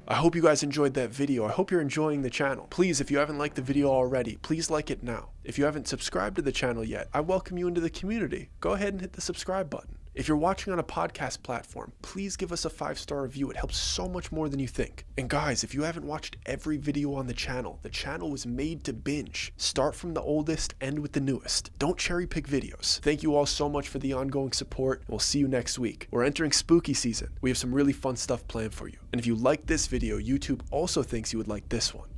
I hope you guys enjoyed that video. I hope you're enjoying the channel. Please, if you haven't liked the video already, please like it now. If you haven't subscribed to the channel yet, I welcome you into the community. Go ahead and hit the subscribe button. If you're watching on a podcast platform, please give us a 5-star review. It helps so much more than you think. And guys, if you haven't watched every video on the channel was made to binge. Start from the oldest, end with the newest. Don't cherry pick videos. Thank you all so much for the ongoing support, and we'll see you next week. We're entering spooky season. We have some really fun stuff planned for you. And if you like this video, YouTube also thinks you would like this one.